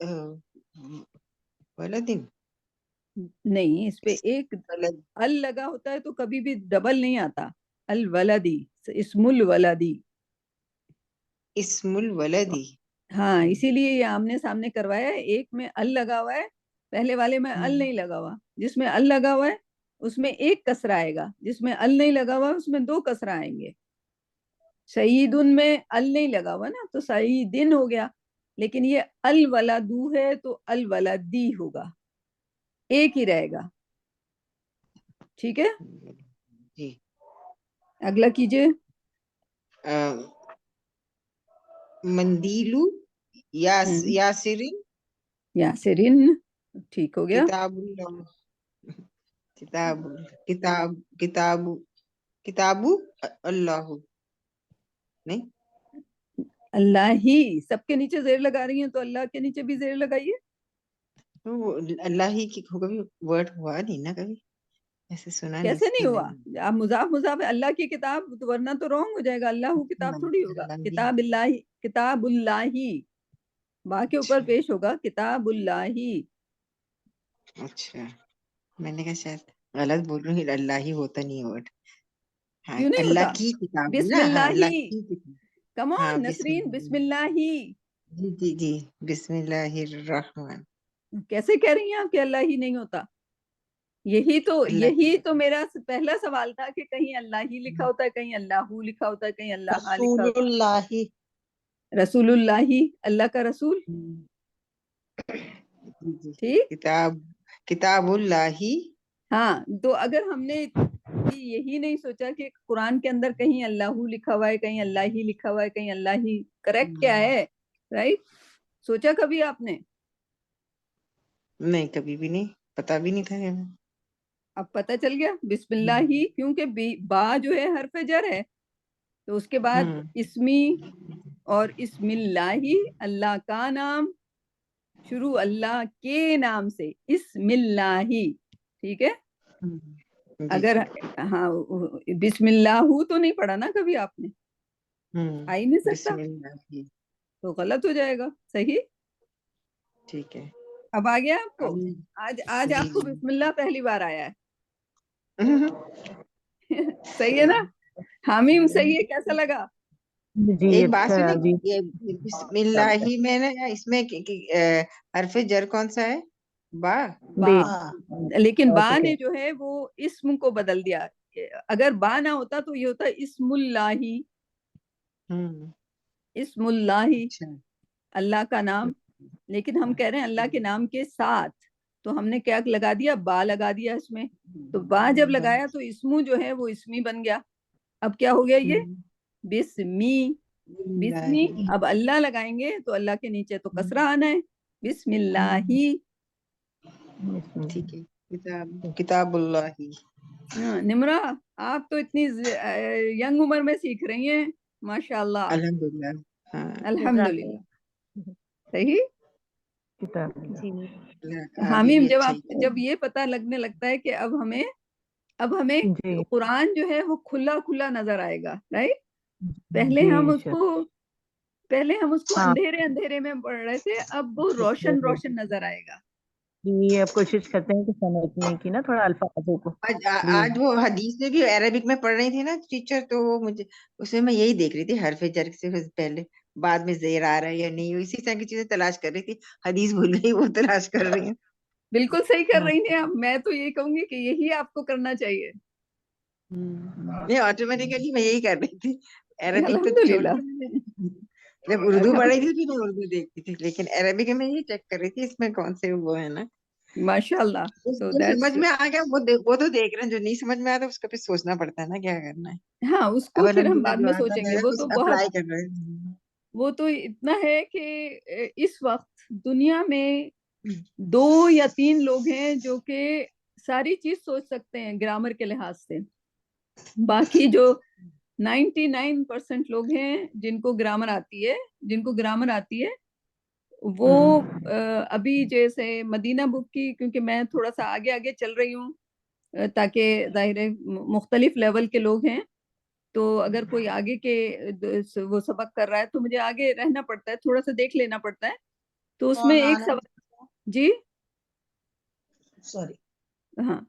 वलदिन नहीं, इस पे एक वलद अल लगा होता है तो कभी भी डबल नहीं आता। अल वलदी, इस्मुल वलदी। इस्मुल वलदी। हाँ, इसीलिए ये आमने सामने करवाया है। एक में अल लगा हुआ है, पहले वाले में अल नहीं लगा हुआ। जिसमें अल लगा हुआ है उसमें एक कसरा आएगा, जिसमें अल नहीं लगा हुआ उसमें दो कसरा आएंगे। सईदुन में अल नहीं लगा हुआ ना, तो सईदिन हो गया। लेकिन ये अल वलादू है तो अल वलादी होगा, एक ही रहेगा। ठीक है, जी। अगला कीजिए। अ, मंदीलु यासिरिन यासिरिन, ठीक हो गया। किताबुल्लाह किताब किताब किताबु किताबु अल्लाह नहीं। अल्लाह ही, सबके नीचे जेर लगा रही हैं तो अल्लाह के नीचे भी जेर लगाइए। तो वो अल्लाह ही की कभी वर्ड हुआ नहीं ना, कभी ऐसे सुना नहीं कैसे नहीं इसके हुआ? लिए। आप मुजाफ मुजाफ अल्लाह की किताब, तो वरना तो रॉन्ग हो जाएगा। अल्लाह किताब थोड़ी होगा। अल्लाह ही। किताब इल्लाही, किताबुल्लाही, बा के ऊपर अच्छा पेश होगा किताबुल्लाही। अच्छा, मैंने कहा शायद गलत बोल रही हूँ, अल्लाह ही होता नहीं वर्ड। हाँ क्यों नहीं अल्लाह होता? की किताब है ना, हाँ अल्लाह बिस्मिल्लाही, की किताब। कम हाँ ऑन नसरीन, बिस्मिल्लाह। बिस्मिल्लाही। जी जी जी। बिस्मिल्लाहिर रहमान। कैसे कह रही हैं आप कि अल्लाह ही नहीं होता? यही तो अल्लाह की मेरा पहला सवाल था कि कहीं अल्लाह ही लिखा होता है, कहीं अल्लाहू लिखा होता है, कहीं अल्लाह लिखा होता रसूलुल्लाही। है। रसूलुल्लाही, अल्लाह का रसूल। जी जी। ठीक। किताब किताबुल्लाही। हाँ, तो अगर हमने यही नहीं सोचा कि कुरान के अंदर कहीं अल्लाहू लिखा हुआ है, कहीं अल्लाह ही लिखा हुआ है, कहीं अल्लाह ही, करेक्ट क्या है? राइट, सोचा कभी आपने? नहीं कभी भी नहीं, पता भी नहीं था हमें। अब पता चल गया। बिस्मिल्लाह ही, क्योंकि बा जो है हर्फ जर है, तो उसके बाद हम्म इस्मी और इस्मिल्लाही, अल्लाह का नाम, शुरू अल्लाह के नाम से, इस्मिल्लाही। ठीक है। जी अगर, जी। हाँ, बिस्मिल्लाहू तो नहीं पढ़ा ना कभी आपने? आ ही नहीं सकता, बिस्मिल्लाही। तो गलत हो जाएगा। सही। ठीक है। अब आ गया आपको? अब आज आज जी आपको जी। बिस्मिल्लाह पहली बार आया है। सही है ना? हामीम, सही है? कैसा लगा? जी एक बात अच्छा सुनिए, जी। ये बिस्मिल्लाही में ना, इसमें हरफ जर कौन सा है? बा। बा। बे हाँ लेकिन बा ठीक ने है। जो है वो इस्म को बदल दिया। अगर बा ना होता तो ये होता इस्मुल्लाही। हम्म। इस्मुल्लाही, अच्छा। अल्लाह का नाम। लेकिन हम कह रहे हैं अल्लाह के नाम के साथ, तो हमने क्या लगा दिया? बा लगा दिया इसमें। तो बा जब लगाया तो इस्मु जो है वो इस्मी बन गया। अब क्या हो गया ये? बिस्मी। बिस्मी। बिस्मिल्लाही। अब अल्लाह लगाएंगे तो अल्लाह के नीचे तो कसरा आना है, बिस्मिल्लाही। ठीक है। किताबुल्लाही। हाँ, निम्रा, आप तो इतनी यंग उम्र में सीख रही हैं, माशाल्लाह। अल्हम्दुलिल्लाह। हाँ अल्हम्दुलिल्लाह। सही। किताब जी आगे हामीम, भी अच्छा ही जब ये पता लगने लगता है कि अब हमें जी कुरान जो है वो खुला खुला नजर आएगा, राइट? पहले जी हम सर। उसको पहले हम उसको हाँ अंधेरे अंधेरे में पढ़ रहे थे, अब वो जी रोशन जी रोशन नजर आएगा। जी, अब कोशिश करते हैं कि समझने की ना थोड़ा अल्फाजों को। जी आज वो हदीस में भी अरेबिक में पढ़ रही थी ना टीचर, तो वो मुझे उसमें मैं यही देख रही थी, हरफ जर से पहले बाद में जेर आ रहा है या नहीं, इसी तरह की चीजें तलाश कर रही थी। हदीस भूल गई, वो तलाश कर रही है। बिल्कुल सही कर हाँ रही हैं आप। मैं तो यही कहूंगी कि यही आपको करना चाहिए। नहीं ऑटोमेटिकली मैं यही कर रही थी। अरेबिक तो छोड़ अल्हम्दुलिल्लाह। दिया मैंने। जब उर्दू पढ़ रही थी तो मैं उर्दू देखती थी, लेकिन अरेबिक में ये चेक कर रही थी इसमें कौन से वो है ना। माशाल्लाह। तो जो समझ दैट्स, में आ गया वो तो देख रहे हैं, जो नहीं समझ में आता उसका भी सोचना पड़ता है ना क्या करना है। हाँ, अब उसको फिर हम अल्हम्दुलिल्लाह बाद जो में आता सोचेंगे। है वो कुछ तो बहुत, अप्लाई कर रहे हैं। वो तो इतना है कि इस वक्त दुनिया में दो या तीन लोग हैं जो कि सारी चीज सोच सकते हैं ग्रामर के लिहाज से। बाकी जो 99% लोग हैं जिनको ग्रामर आती है, जिनको ग्रामर आती है, वो अभी जैसे मदीना बुक की, क्योंकि मैं थोड़ा सा आगे आगे चल रही हूँ, ताकि जाहिर है मुख्तलिफ लेवल के लोग हैं, तो अगर कोई आगे के वो सबक कर रहा है तो मुझे आगे रहना पड़ता है, थोड़ा सा देख लेना पड़ता है। तो उसमें एक मौलाना सवाल। जी। सॉरी। हाँ,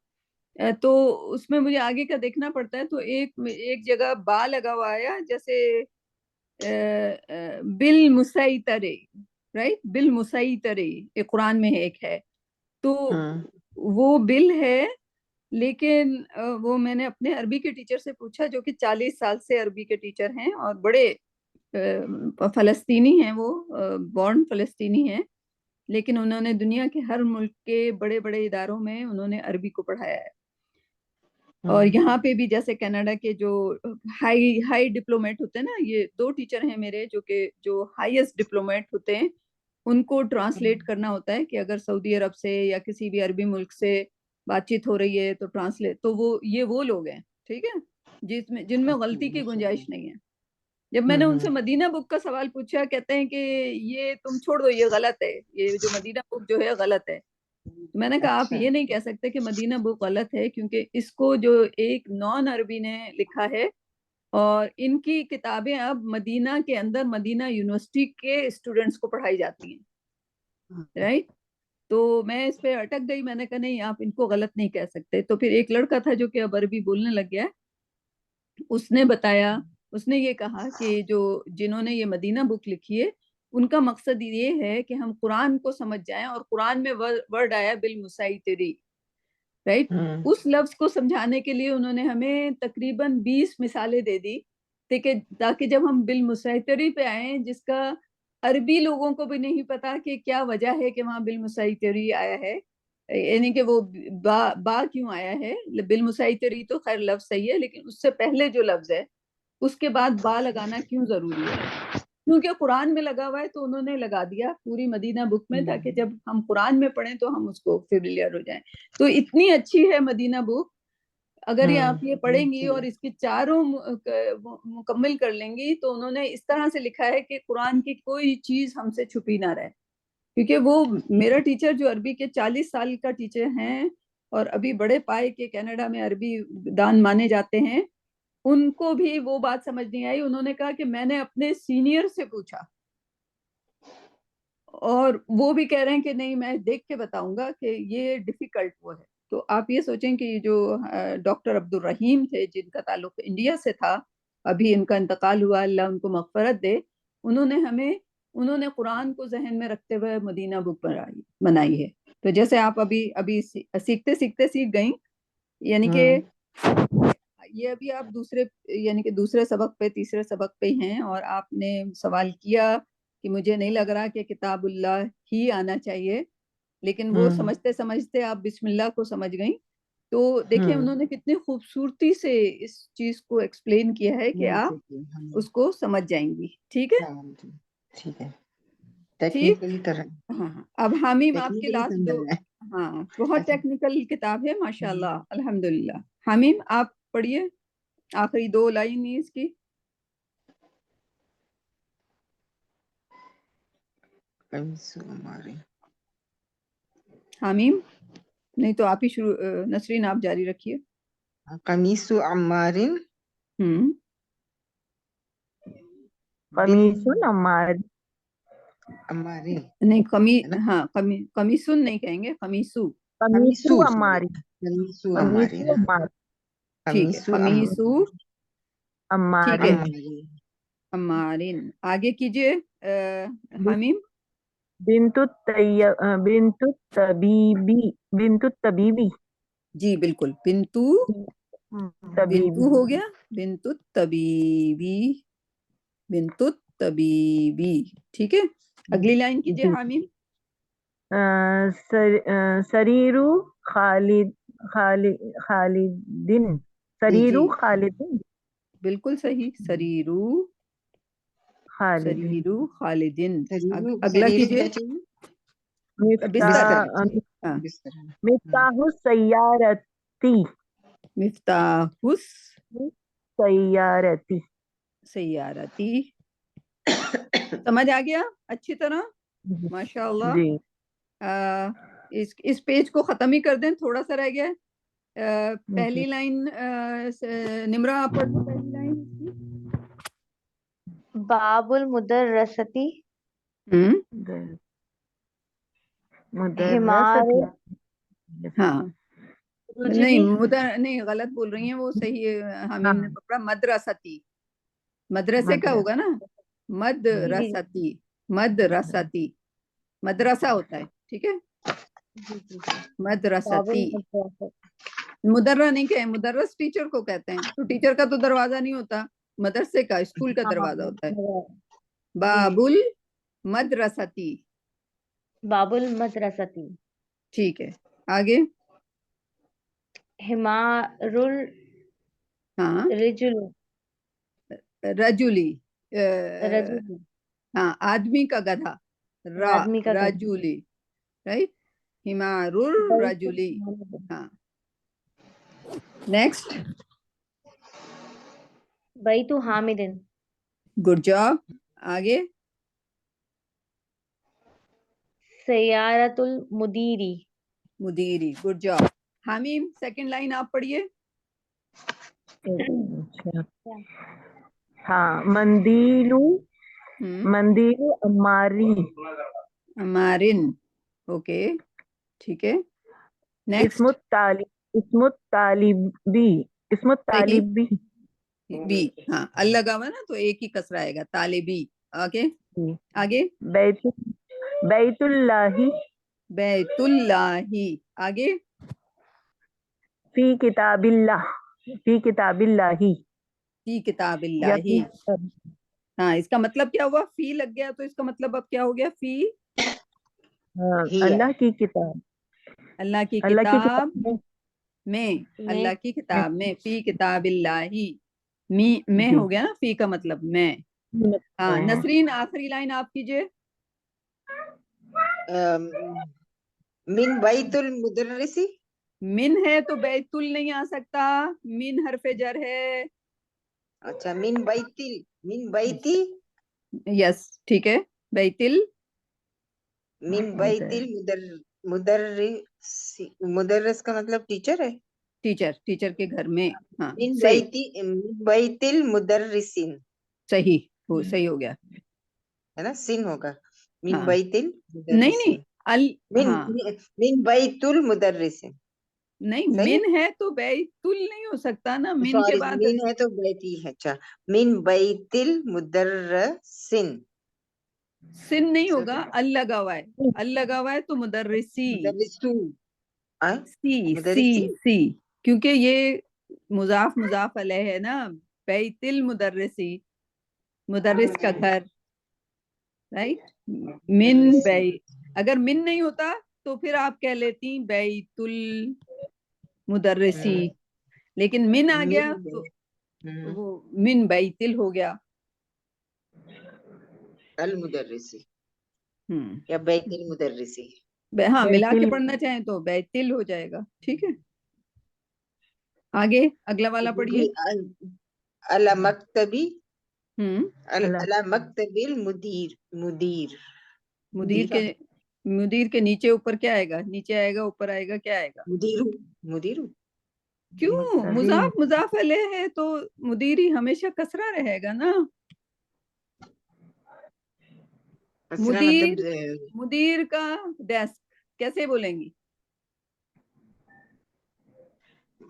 तो उसमें मुझे आगे का देखना पड़ता है। तो एक जगह बा लगा हुआ आया, जैसे बिल मुसैतरे, राइट, बिल मुसैतरे ये कुरान में एक है। तो वो बिल है, लेकिन वो मैंने अपने अरबी के टीचर से पूछा, जो कि 40 साल से अरबी के टीचर हैं और बड़े फलस्तीनी हैं, वो बॉर्न फलस्तीनी हैं, लेकिन उन्होंने दुनिया के हर मुल्क के बड़े बड़े इदारों में उन्होंने अरबी को पढ़ाया है। और यहाँ पे भी जैसे कनाडा के जो हाई हाई डिप्लोमेट होते हैं ना, ये 2 टीचर हैं मेरे जो हाईएस्ट डिप्लोमेट होते हैं, उनको ट्रांसलेट करना होता है कि अगर सऊदी अरब से या किसी भी अरबी मुल्क से बातचीत हो रही है तो ट्रांसलेट, तो वो लोग हैं, ठीक है, जिनमें गलती की गुंजाइश नहीं है। जब मैंने उनसे मदीना बुक का सवाल पूछा, कहते हैं कि ये तुम छोड़ दो, ये गलत है, ये जो मदीना बुक जो है गलत है। मैंने कहा आप ये नहीं कह सकते कि मदीना बुक गलत है, क्योंकि इसको जो एक नॉन अरबी ने लिखा है, और इनकी किताबें अब मदीना के अंदर मदीना यूनिवर्सिटी के स्टूडेंट्स को पढ़ाई जाती हैं, राइट। तो मैं इस पे अटक गई, मैंने कहा नहीं, आप इनको गलत नहीं कह सकते। तो फिर एक लड़का था जो कि अब अरबी बोलने लग गया, उसने बताया, उसने ये कहा कि जिन्होंने ये मदीना बुक लिखी है, उनका मकसद ये है कि हम कुरान को समझ जाएं, और कुरान में वर्ड आया बिल मुसैतरी, राइट, उस लफ्ज को समझाने के लिए उन्होंने हमें तकरीबन 20 मिसालें दे दी, ताकि जब हम बिल मुसैतरी पे आए, जिसका अरबी लोगों को भी नहीं पता कि क्या वजह है कि वहां बिल मुसैतरी आया है, यानी कि वो बा क्यों आया है। बिल मुसैतरी तो खैर लफ्ज सही है, लेकिन उससे पहले जो लफ्ज है उसके बाद बा लगाना क्यों जरूरी है, क्योंकि कुरान में लगा हुआ है, तो उन्होंने लगा दिया पूरी मदीना बुक में, ताकि जब हम कुरान में पढ़ें तो हम उसको फेमिलियर हो जाएं। तो इतनी अच्छी है मदीना बुक, अगर ये आप ये पढ़ेंगी और इसकी चारों मुकम्मल कर लेंगी, तो उन्होंने इस तरह से लिखा है कि कुरान की कोई चीज हमसे छुपी ना रहे। क्योंकि वो मेरा टीचर जो अरबी के 40 साल का टीचर हैं, और अभी बड़े पाए के कनाडा में अरबी दान माने जाते हैं, उनको भी वो बात समझ नहीं आई। उन्होंने कहा कि मैंने अपने सीनियर से पूछा, और वो भी कह रहे हैं कि नहीं, मैं देख के बताऊंगा कि ये डिफिकल्ट वो है। तो आप ये सोचें कि जो डॉक्टर अब्दुल रहीम थे, जिनका ताल्लुक इंडिया से था, अभी इनका इंतकाल हुआ, अल्लाह उनको मगफरत दे, उन्होंने कुरान को जहन में रखते हुए मदीना बुक बनाई है। तो जैसे आप अभी अभी सीखते सीखते सीख गई, यानी कि ये अभी आप यानी कि दूसरे सबक पे, तीसरे सबक पे हैं, और आपने सवाल किया कि मुझे नहीं लग रहा कि किताबुल्लाह ही आना चाहिए, लेकिन वो समझते समझते आप बिस्मिल्लाह को समझ गई। तो देखिए उन्होंने कितनी खूबसूरती से इस चीज को एक्सप्लेन किया है कि आप उसको समझ जाएंगी। ठीक है, ठीक है, ठीक। टेक्निकली तरह हाँ हाँ, अब हामिम आपकी टेक्निकली लास्ट समझ दो। रहा है। हाँ, बहुत अच्छा, टेक्निकल किताब है माशाल्लाह, अल्हम्दुलिल्लाह। हामिम आप पढ़िए आखिरी 2 लाइन ही इसकी। हमारे हामिम, नहीं तो आप ही शुरू, नसरीन आप जारी रखिए। कमीसु अम्मारिन हम्म, बिन कमीसुन अम्मार अम्मारिन, नहीं है ना? हाँ, कमीसुन नहीं कहेंगे, कमीसू। कमीसु कमीसु, सॉरी, अम्मारी कमीसु अम्मारिन, कमीसु हाँ, अम्मार ठीक है, कमीसु कमीसू, ठीक है, अम्मारिन अम्मारिन, अम्मारिन। आगे कीजिए हामिम। बिन्तु तबीबी बिन्तु तबीबी जी बिल्कुल, बिंतु, तबीबी बिंतु हो गया, बिंतु तबीबी, बिंतु तबीबी, ठीक है। अगली लाइन कीजिए जी हामिम। सरीरु खालिद खालिदिन जी सरीरु खालिदिन बिल्कुल सही, सरीरू, खालिदिन सरीरू खालिदिन। शरीर अगला शरीर क्या कीजिए, चाहिए? बिस्तर। बिस्तर चाहिए, हाँ, बिस्तर, हाँ। मिफ्ताहु सय्यारती मिफ्ताहुस सय्यारती सैयारती, समझ आ गया अच्छी तरह, माशाल्लाह। जी इस पेज को खत्म ही कर दें, थोड़ा सा रह गया है। जी पहली लाइन निम्रा आप पढ़ लो पहली लाइन इसकी। बाबुल मुदर्रसती हम्म, हिमार मुदर्रसती हाँ नहीं रुजवी नहीं गलत बोल रही हैं वो, सही है, हामिम ने हाँ पकड़ा। मदरसती, मदरसे का मद्रास होगा ना, जी जी मदरसती, मदरसती, मदरसा होता है, ठीक है, जी जी जी मदरसती। बाबुल मदरसा मुदर्रा नहीं कहे, मुदर्रस टीचर को कहते हैं, तो टीचर का तो दरवाजा नहीं होता, मदरसे का, स्कूल का हाँ दरवाजा होता है। जी जी बाबुल मदरसती, बाबुल मदरसती ठीक है, आगे। हिमारुल हाँ रिजुल रजुली, रजुल हाँ आदमी का गधा, आदमी का घर रजुली, राइट, हिमारुर बैतुल रजुली। हामिद हाँ नेक्स्ट, बैतु हामिदिन गुड जॉब, आगे। सयारतुल मुदीरी मुदीरी, गुड जॉब। हामिम सेकंड लाइन आप पढ़िए। अच्छा हाँ मंदिलू हम्म, मंदिलू अमारी अमारिन, ओके, ठीक है, नेक्स्ट। इस्मुत ताली इस्मुत तालिबी इस्मुत सही, तालिबी बी, हाँ अल लगा हुआ है ना, तो एक ही कसरा आएगा, तालिबी। आगे, जी आगे, बैतुल बैतुल्लाही बैतुल्लाही, आगे, फी किताबिल्लाह फी किताबिल्लाही फी या किताबिल्लाही। फी हाँ इसका मतलब क्या हुआ, फी लग गया, तो इसका मतलब अब क्या हो गया, फी हियर अल्लाह की किताब अल्लाह की अल्लाह की किताब किताब में, में अल्लाह की किताब में, फी किताबिल्लाही, मी में जी हो गया ना, फी का मतलब में। हाँ नसरीन आखिरी लाइन आप कीजिए। मिन बैतुल मुदर्रिसी। मिन है तो बैतुल नहीं आ सकता, मिन हरफे जर है। अच्छा मिन बैती यस ठीक है, बैतिल, मिन बैतिल मुदर्रिसी। मुदर्रिस का मतलब टीचर है। टीचर, टीचर के घर में, हाँ मिन बैतिल मुदर्रिसिन, सही, वो सही हो गया। है ना, सिन होगा। मिन हाँ बैतिल नहीं नहीं, मुदर्रिसिन। अल, मिन हाँ मिन बैतुल मुदर्रिसिन। नहीं, सही मिन है तो बैतुल नहीं हो सकता ना, है, मिन के सॉरी, बाद मिन है तो बैती है। अच्छा, मिन बैतिल मुदर्रिसिन। सिन नहीं ऐसा होगा, होता है। अल लगा हुआ है, अल लगा हुआ है तो मुदर्रिसी, मुदर्रिसू। आ सी सी मुदर्रिसी। सी, क्योंकि ये मुजाफ मुजाफ अलैह है ना, बैतिल मुदर्रिसी, मुदर्रिस का घर, राइट। मिन बै, मुदर्रिसिन। अगर मिन नहीं होता तो फिर आप कह लेती बैतुल मुदर्रिसी, हम्म, लेकिन मिन आ मिन गया तो हम्म, वो मिन बैतिल हो गया। अल मुदर्रिसी हम्म, या बैतिल मुदर्रिसी। हाँ मिला के बैतिल पढ़ना चाहें तो बैतिल हो जाएगा, ठीक है। आगे अगला वाला भी पढ़िए। अला मकतबी हम्म, अल्लाह अला मकतबिल मुदीर। मुदीर मुदीर मुदीरा। के, मुदीर के नीचे ऊपर क्या आएगा, नीचे आएगा ऊपर आएगा, क्या आएगा, मुदीरू। मुदीरू। क्यों, मक्तबी मुजाफ मुजाफ अलैह है तो मुदीरी हमेशा कसरा रहेगा ना। कसरा मतलब मुदीर, मुदीर का डेस्क कैसे बोलेंगी,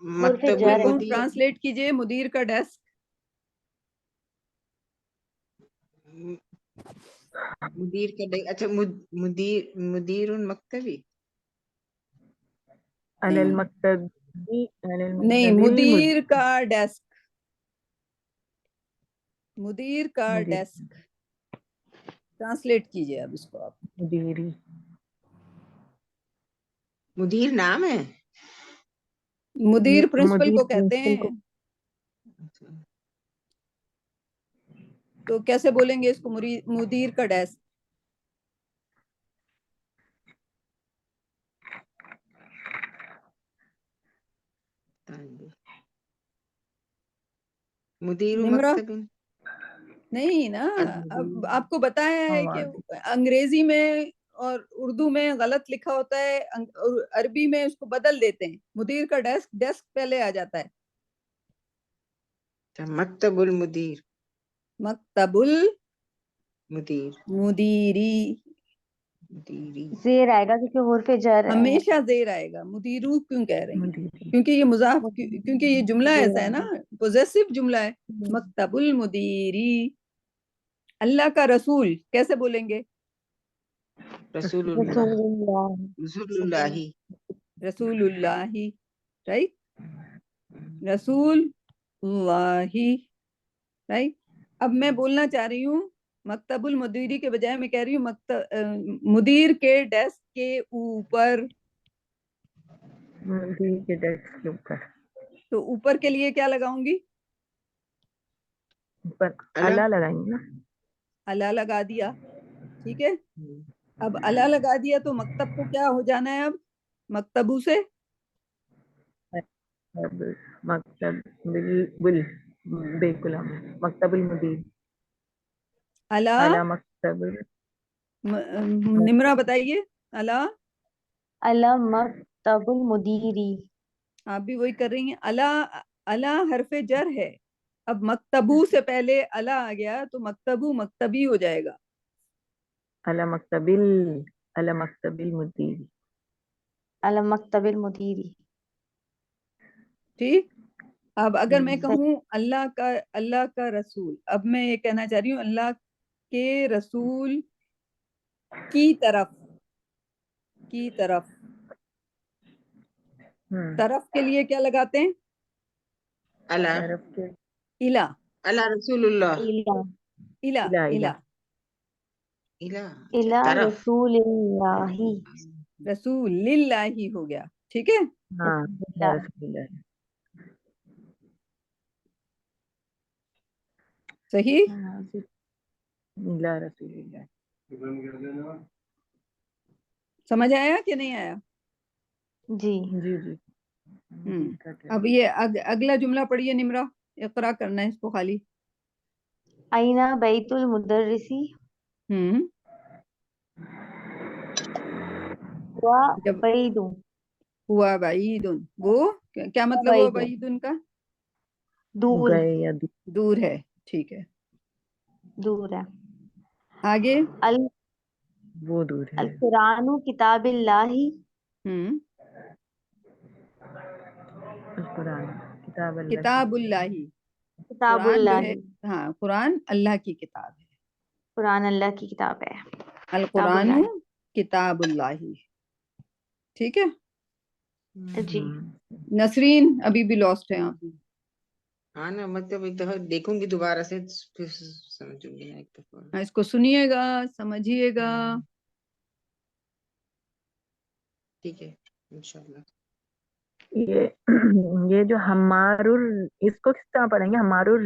उर्फे मकतबुल जार है देखो मुदीर। ट्रांसलेट कीजिए, मुदीर का डेस्क। मुदीर का अच्छा, मुदीरुल मकतबी। अलल नहीं मक्तबी अलल नहीं, मक्तबिल मुदीर का डेस्क, मुदीर का मुदीर डेस्क, ट्रांसलेट कीजिए अब इसको आप। मुदीरी मुदीर नाम है। मुदीर प्रिंसिपल मुदीर को कहते प्रिंसिपल हैं, को तो कैसे बोलेंगे इसको, मुदीर का डेस्क। मुदीरु निम्रा, मकतबिन। नहीं ना, अब आपको बताया है कि आवाज अंग्रेजी में और उर्दू में गलत लिखा होता है, और अरबी में उसको बदल देते हैं, मुदीर का डेस्क, डेस्क पहले आ जाता है। मकतबुल मुदीर। मकतबुल मुदीर। मुदीरी, मुदीरी। जेर आएगा क्योंकि हुर्फे जर है। हमेशा जेर आएगा। मुदीरू क्यों कह रही हैं? मुदीरी। क्योंकि ये मुजाफ, मुदीरी। क्योंकि ये जुमला जेर ऐसा है ना, आएगा। पोजेसिव जुमला है। मकतबुल मुदीरी। अल्लाह का रसूल कैसे बोलेंगे? रसूलुल्लाह। रसूलुल्लाह। रसूलुल्लाही। रसूलुल्लाही, राइट, रसूलुल्लाही, राइट। अब मैं बोलना चाह रही हूँ मकतबुल मुदीरी के बजाय मैं कह रही हूँ मुदीर के डेस्क के ऊपर। मुदीर के डेस्क के ऊपर। तो ऊपर के लिए क्या लगाऊंगी? ऊपर अला। अला लगाएंगे ना। अला लगा दिया, ठीक है। अब अला लगा दिया तो मकतब को क्या हो जाना है? अब मकतबू से मकतब बिल बेकुलम मकतबुल मुदीर। अला। अला मकतबुल निम्रा बताइए। अला। अला मकतबुल मुदीरी। आप भी वही कर रही हैं। अला, अला हरफे जर है। अब मकतबू से पहले अला आ गया तो मकतबू मकतबी हो जाएगा। अला मकतबिल मुदीर। अला मकतबिल मुदीरी। ठीक। अब अगर मैं सही। कहूँ अल्लाह का रसूल, अब मैं ये कहना चाह रही हूँ अल्लाह के रसूल की तरफ, की तरफ। तरफ के लिए क्या लगाते हैं? अला। तरफ के इला। अला रसूलुल्लाह। इला। इला। इला इला। इला। इला। अच्छा, इला तरफ। रसूलिल्लाही। रसूल लिल्लाही हो गया, ठीक है। हाँ इला। रसूलुल्लाह। सही। इला रसूलुल्लाह। समझ आया कि नहीं आया? जी। जी जी। अब ये अगला जुमला पढ़िए निम्रा, इकरा करना है इसको खाली। आइना बैतुल मुदर्रिसी हम्म। व जब बैदु। हुआ बाईदुन, वो क्या मतलब हुआ बैदु बाईदुन का? दूर। गए या दूर है, ठीक है। दूर है। आगे। अल वो दूर अल है। कुरानु किताबिल्लाही। हम्म। कुरान किताब अल्लाह की। किताबुल्लाही। कुरान जो है, किताबुल्लाही। हाँ, कुरान अल्लाह की किताब है। कुरान अल्लाह की किताब है। अल कुरानु किताबुल्लाही। किताबुल्लाही, ठीक है। जी। नसरीन अभी भी लॉस्ट है आप। हाँ ना, मतलब एक दफा देखूंगी दोबारा से फिर समझूंगी ना एक दफा। इसको सुनिएगा, समझिएगा। ठीक है, इंशाल्लाह। ये ये जो हमारुर, इसको किस तरह पढ़ेंगे? हमारुर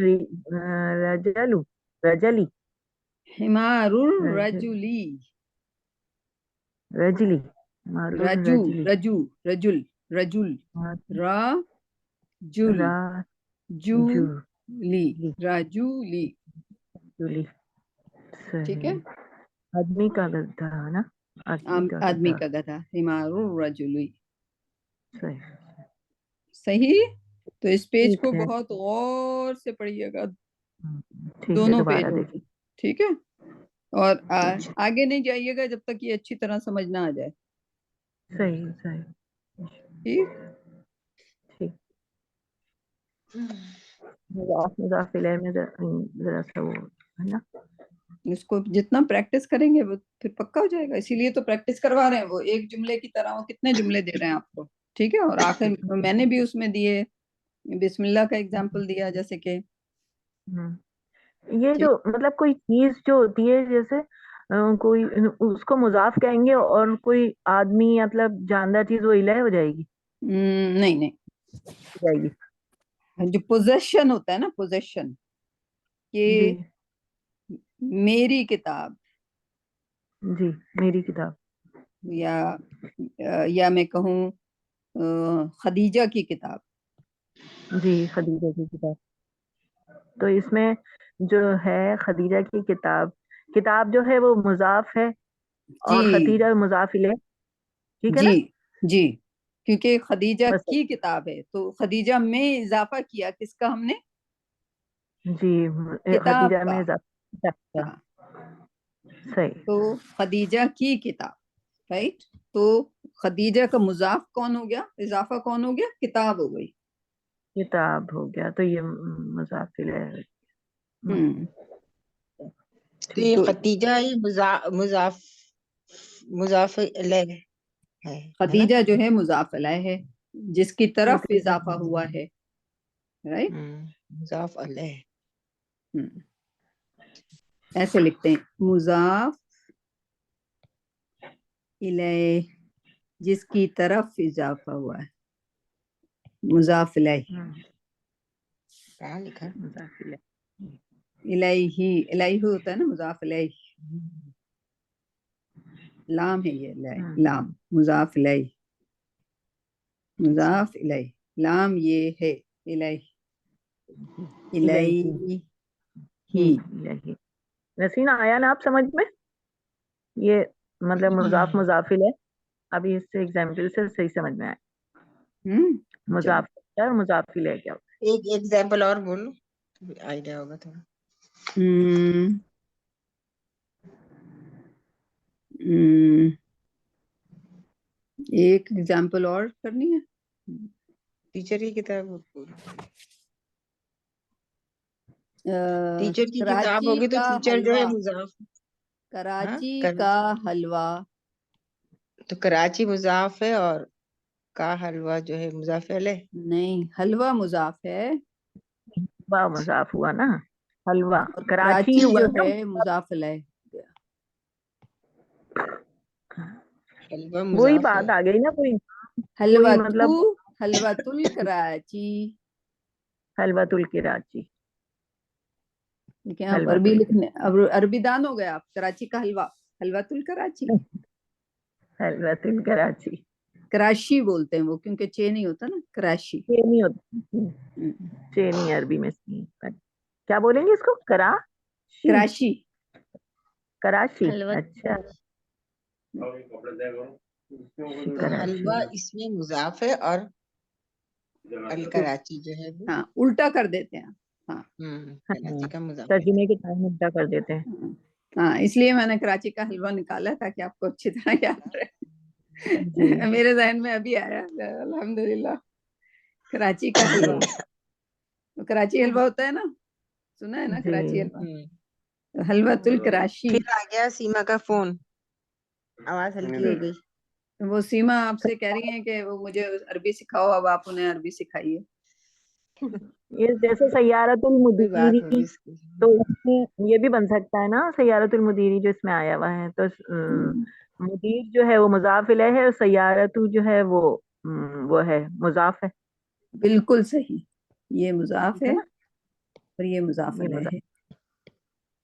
रजलू रजली हिमारुर रजल रजुली। रजली हमारुर रजू, रजली। रजू, रजुल, रजुल, राजुल, राजुली। जूली, राजूली, जुली। ठीक सही। है। आदमी का गधा है ना। आदमी का आदमी गधा। का गधा, हिमारुर रजुली। सही। सही। तो इस पेज को ठीक है। बहुत गौर से पढ़िएगा, ठीक है, दोनों दोबारा पेजों देखें। को, ठीक है। और अच्छा। आगे नहीं जाइएगा जब तक ये अच्छी तरह समझ ना आ जाए, सही सही। ठीक। ठीक। मुजाफ मुजाफ इलैह में जरा सा वो है ना। इसको जितना प्रैक्टिस करेंगे वो फिर पक्का हो जाएगा, इसीलिए तो प्रैक्टिस करवा रहे हैं। वो एक जुमले की तरह वो कितने जुमले दे रहे हैं आपको, ठीक है। और आखिर मैंने भी उसमें दिए, बिस्मिल्लाह का एग्जाम्पल दिया जैसे कि, ये ठीक। जो मतलब कोई चीज जो होती है, जैसे कोई उसको मुजाफ कहेंगे और कोई आदमी मतलब जानदार चीज, वो इलह हो जाएगी। नहीं नहीं, हो जाएगी। जो पोजेशन होता है ना, पोजेशन, जी कि मेरी किताब, जी। मेरी किताब। या मैं कहूँ खदीजा की किताब। जी खदीजा की किताब। तो इसमें जो है खदीजा की किताब, किताब जो है वो मुजाफ है जी और खदीजा मुजाफ इलैह। ठीक है जी ना। जी, क्योंकि खदीजा बस। की किताब है तो खदीजा में इजाफा किया किसका हमने? जी किताब खदीजा का। में इजाफा। हाँ, सही। तो खदीजा की किताब, राइट। तो खदीजा का मुजाफ कौन हो गया, इजाफा कौन हो गया, किताब हो गई। किताब हो गया, तो ये मुजाफिल है। हम्म तो ये तो खतीजा ही मुजाफ मुजाफ इलैह है ना? खदीजा जो है मुजाफ अलैह है, जिसकी तरफ बिल्कुल। इजाफा हुआ है, राइट। मुजाफ इलैह। ऐसे लिखते हैं, मुजाफ इलैह, जिसकी तरफ इजाफा हुआ है, मुजाफ इलैह। कहाँ लिखा है? मुजाफिल है। इलैही, इलैही होता है ना मुजाफ इलैह, लाम है ये, लाम मुजाफ इलैह, मुजाफ इलैह, लाम ये है, इलैह, इलैही। इलाही। नसीना आया ना आप समझ में? ये मतलब मुजाफिल है। अभी इससे एग्जाम्पल से सही समझ में आया। चलो। मुजाफिल और मुजाफिल है क्या? एक एग्जाम्पल और बोलो, आइडिया होगा थोड़ा। हम्म हम्म, एक एग्जाम्पल और करनी है। टीचर की किताब पूरी। अ, टीचर की किताब कराची होगी तो का टीचर जो है हलवा, मुजाफ। कराची हाँ, का हलवा, तो कराची मुजाफ है और का हलवा जो है मुजाफ इलैह। नहीं, हलवा मुजाफ है वाह, मुजाफ हुआ ना। हलवा और कराची कराची हुआ जो ना। है मुजाफ अलैह। हलवा वही मुजाफ है। बात आ गई ना, कोई हलवा तू, मतलब हलवतुल कराची। हलवातुल कराची। लेकिन आप अरबी हलवातुल लिखने, अब अरबी दान हो गया आप, कराची का हलवा, हलवतुल कराची। हलवातुल कराची। कराशी बोलते हैं वो, क्योंकि चे नहीं होता ना, कराशी। ये नहीं होता। चेनी अरबी में सी। क्या बोलेंगे इसको? कराशी। कराची। हलवा अच्छा। तो हलवा कराची। इसमें मुजाफ है और अल कराची जो है वो हाँ, उल्टा कर देते हैं। हाँ कराची का मुजाफ है। तर्जुमे के टाइम उल्टा कर देते हैं। हाँ, इसलिए मैंने कराची का हलवा निकाला ताकि आपको अच्छी तरह याद जी रहे। मेरे जहन में अभी आया, अल्हम्दुलिल्लाह। कराची का हलवा, तो कराची हलवा होता है ना, सुना है ना जी। कराची हलवा, हम्म। तो हलवतुल कराशी। फिर आ गया सीमा का फोन, आवाज हल्की हो गई। वो सीमा आपसे कह रही है कि वो मुझे अरबी सिखाओ, अब आप उन्हें अरबी सिखाइए। ये जैसे सैयारतुल कोई बात मुदीरी, होगी इसकी। तो इसमें ये भी बन सकता है ना, सैयारतुल मुदीरी जो इसमें आया हुआ है, तो मुदीर जो है वो मुजाफ इलैह है और सैयारतु जो है वो है मुजाफ है। बिल्कुल सही, ये मुजाफ ठीक है है ना? और ये मुजाफ ये अलैह मुजाफ। है।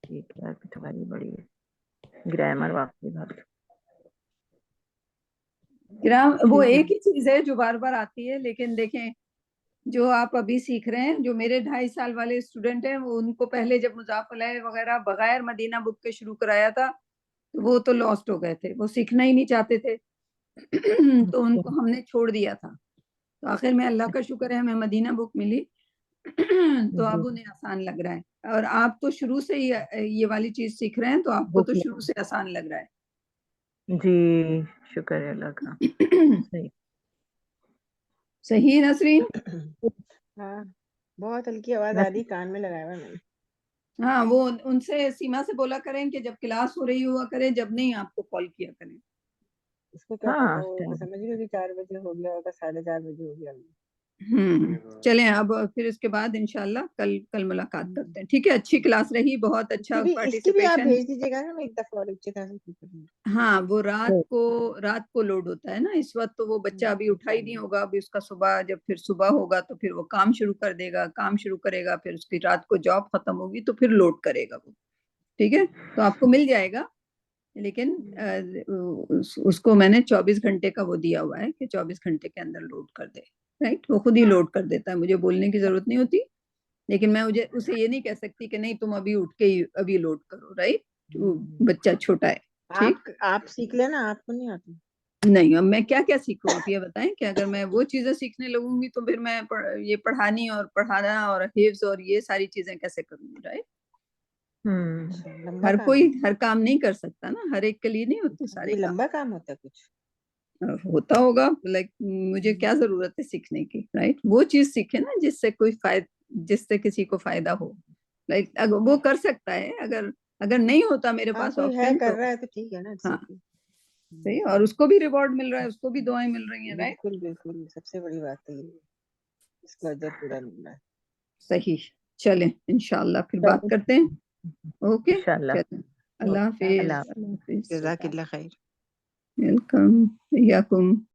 ठीक है, तुम्हारी बड़ी ग्रामर वाकई बात। वो ठीक है। एक ही चीज है जो बार बार आती है, लेकिन देखें, जो आप अभी सीख रहे हैं, जो मेरे 2.5 साल वाले स्टूडेंट हैं, वो उनको पहले जब मुजाफ अलैह वगैरह बगैर मदीना बुक के शुरू कराया था, तो वो तो लॉस्ट हो गए थे, वो सीखना ही नहीं चाहते थे। तो उनको हमने छोड़ दिया था। तो आखिर में अल्लाह का शुक्र है हमें मदीना बुक मिली। तो अब जी। उन्हें आसान लग रहा है, और आप तो शुरू से ही ये वाली चीज सीख रहे हैं, तो आपको बुक तो में। शुरू से आसान लग रहा जी, शुक्र है अल्लाह का। है। सही। सही नसरीन। हाँ, बहुत हल्की आवाज आ बस। रही, कान में लगाया हुआ मैंने। हाँ, वो उनसे, सीमा से बोला करें कि जब क्लास हो रही हुआ करें, जब नहीं आपको कॉल किया करें। इसको क्या पता, हाँ, वो तो समझ गई कि 4 बजे हो गया होगा, 4:30 बजे हो गया होगा। चलें, अब फिर इसके बाद इंशाल्लाह कल कल मुलाकात करते हैं, ठीक है। अच्छी क्लास रही, बहुत अच्छा इसकी भी आप पार्टिसिपेशन। भेज दीजिएगा ना, मैं एक दफा और अच्छी तरह से सीख लूंगी। हाँ, वो रात को लोड होता है ना, इस वक्त तो वो बच्चा अभी उठा ही नहीं होगा, अभी उसका सुबह, जब फिर सुबह होगा तो फिर वो काम शुरू कर देगा, काम शुरू करेगा, फिर उसकी रात को जॉब खत्म होगी तो फिर लोड करेगा वो। ठीक है, तो आपको मिल जाएगा, लेकिन उसको मैंने 24 घंटे का वो दिया हुआ है कि 24 घंटे के अंदर लोड कर दे। राइट, वो खुद ही लोड कर देता है, मुझे बोलने की जरूरत नहीं होती। लेकिन मैं उसे ये नहीं कह सकती कि नहीं तुम अभी उठ के ही अभी लोड करो। राइट, बच्चा छोटा है। ठीक, आप सीख लेना, आपको नहीं आती। नहीं, अब मैं क्या क्या सीखूं, आप ये बताएं कि अगर मैं वो चीजें सीखने लगूंगी तो फिर मैं ये पढ़ानी और पढ़ाना और हिफ्ज और ये सारी चीजें कैसे करूंगी। राइट, लंबा हर काम कोई है। हर काम नहीं कर सकता ना, हर एक के लिए नहीं होते सारे ये काम। लंबा काम होता है कुछ। होता होगा, लाइक मुझे क्या जरूरत है सीखने की, राइट? वो चीज सीखे ना जिससे कोई जिससे किसी को फायदा हो। लाइक अगर वो कर सकता है, अगर अगर नहीं होता मेरे हाँ पास कोई है ऑप्शन कर तो रहा है तो ठीक है ना, हाँ सीखो। सही, और उसको भी रिवॉर्ड मिल रहा है, उसको भी दुआएं मिल रही हैं, राइट? बिल्कुल बिल्कुल, सबसे बड़ी बात है ये, इसका अजर पूरा मिल रहा है। सही। चलें इंशाल्लाह फिर बात चलो, करते हैं। ओके, इंशाल्लाह। चलें। अल्लाह हाफिज। अल्लाह अल्लाह हाफिज। जज़ाकिल्लाह खैर। वेलकम। याकुम।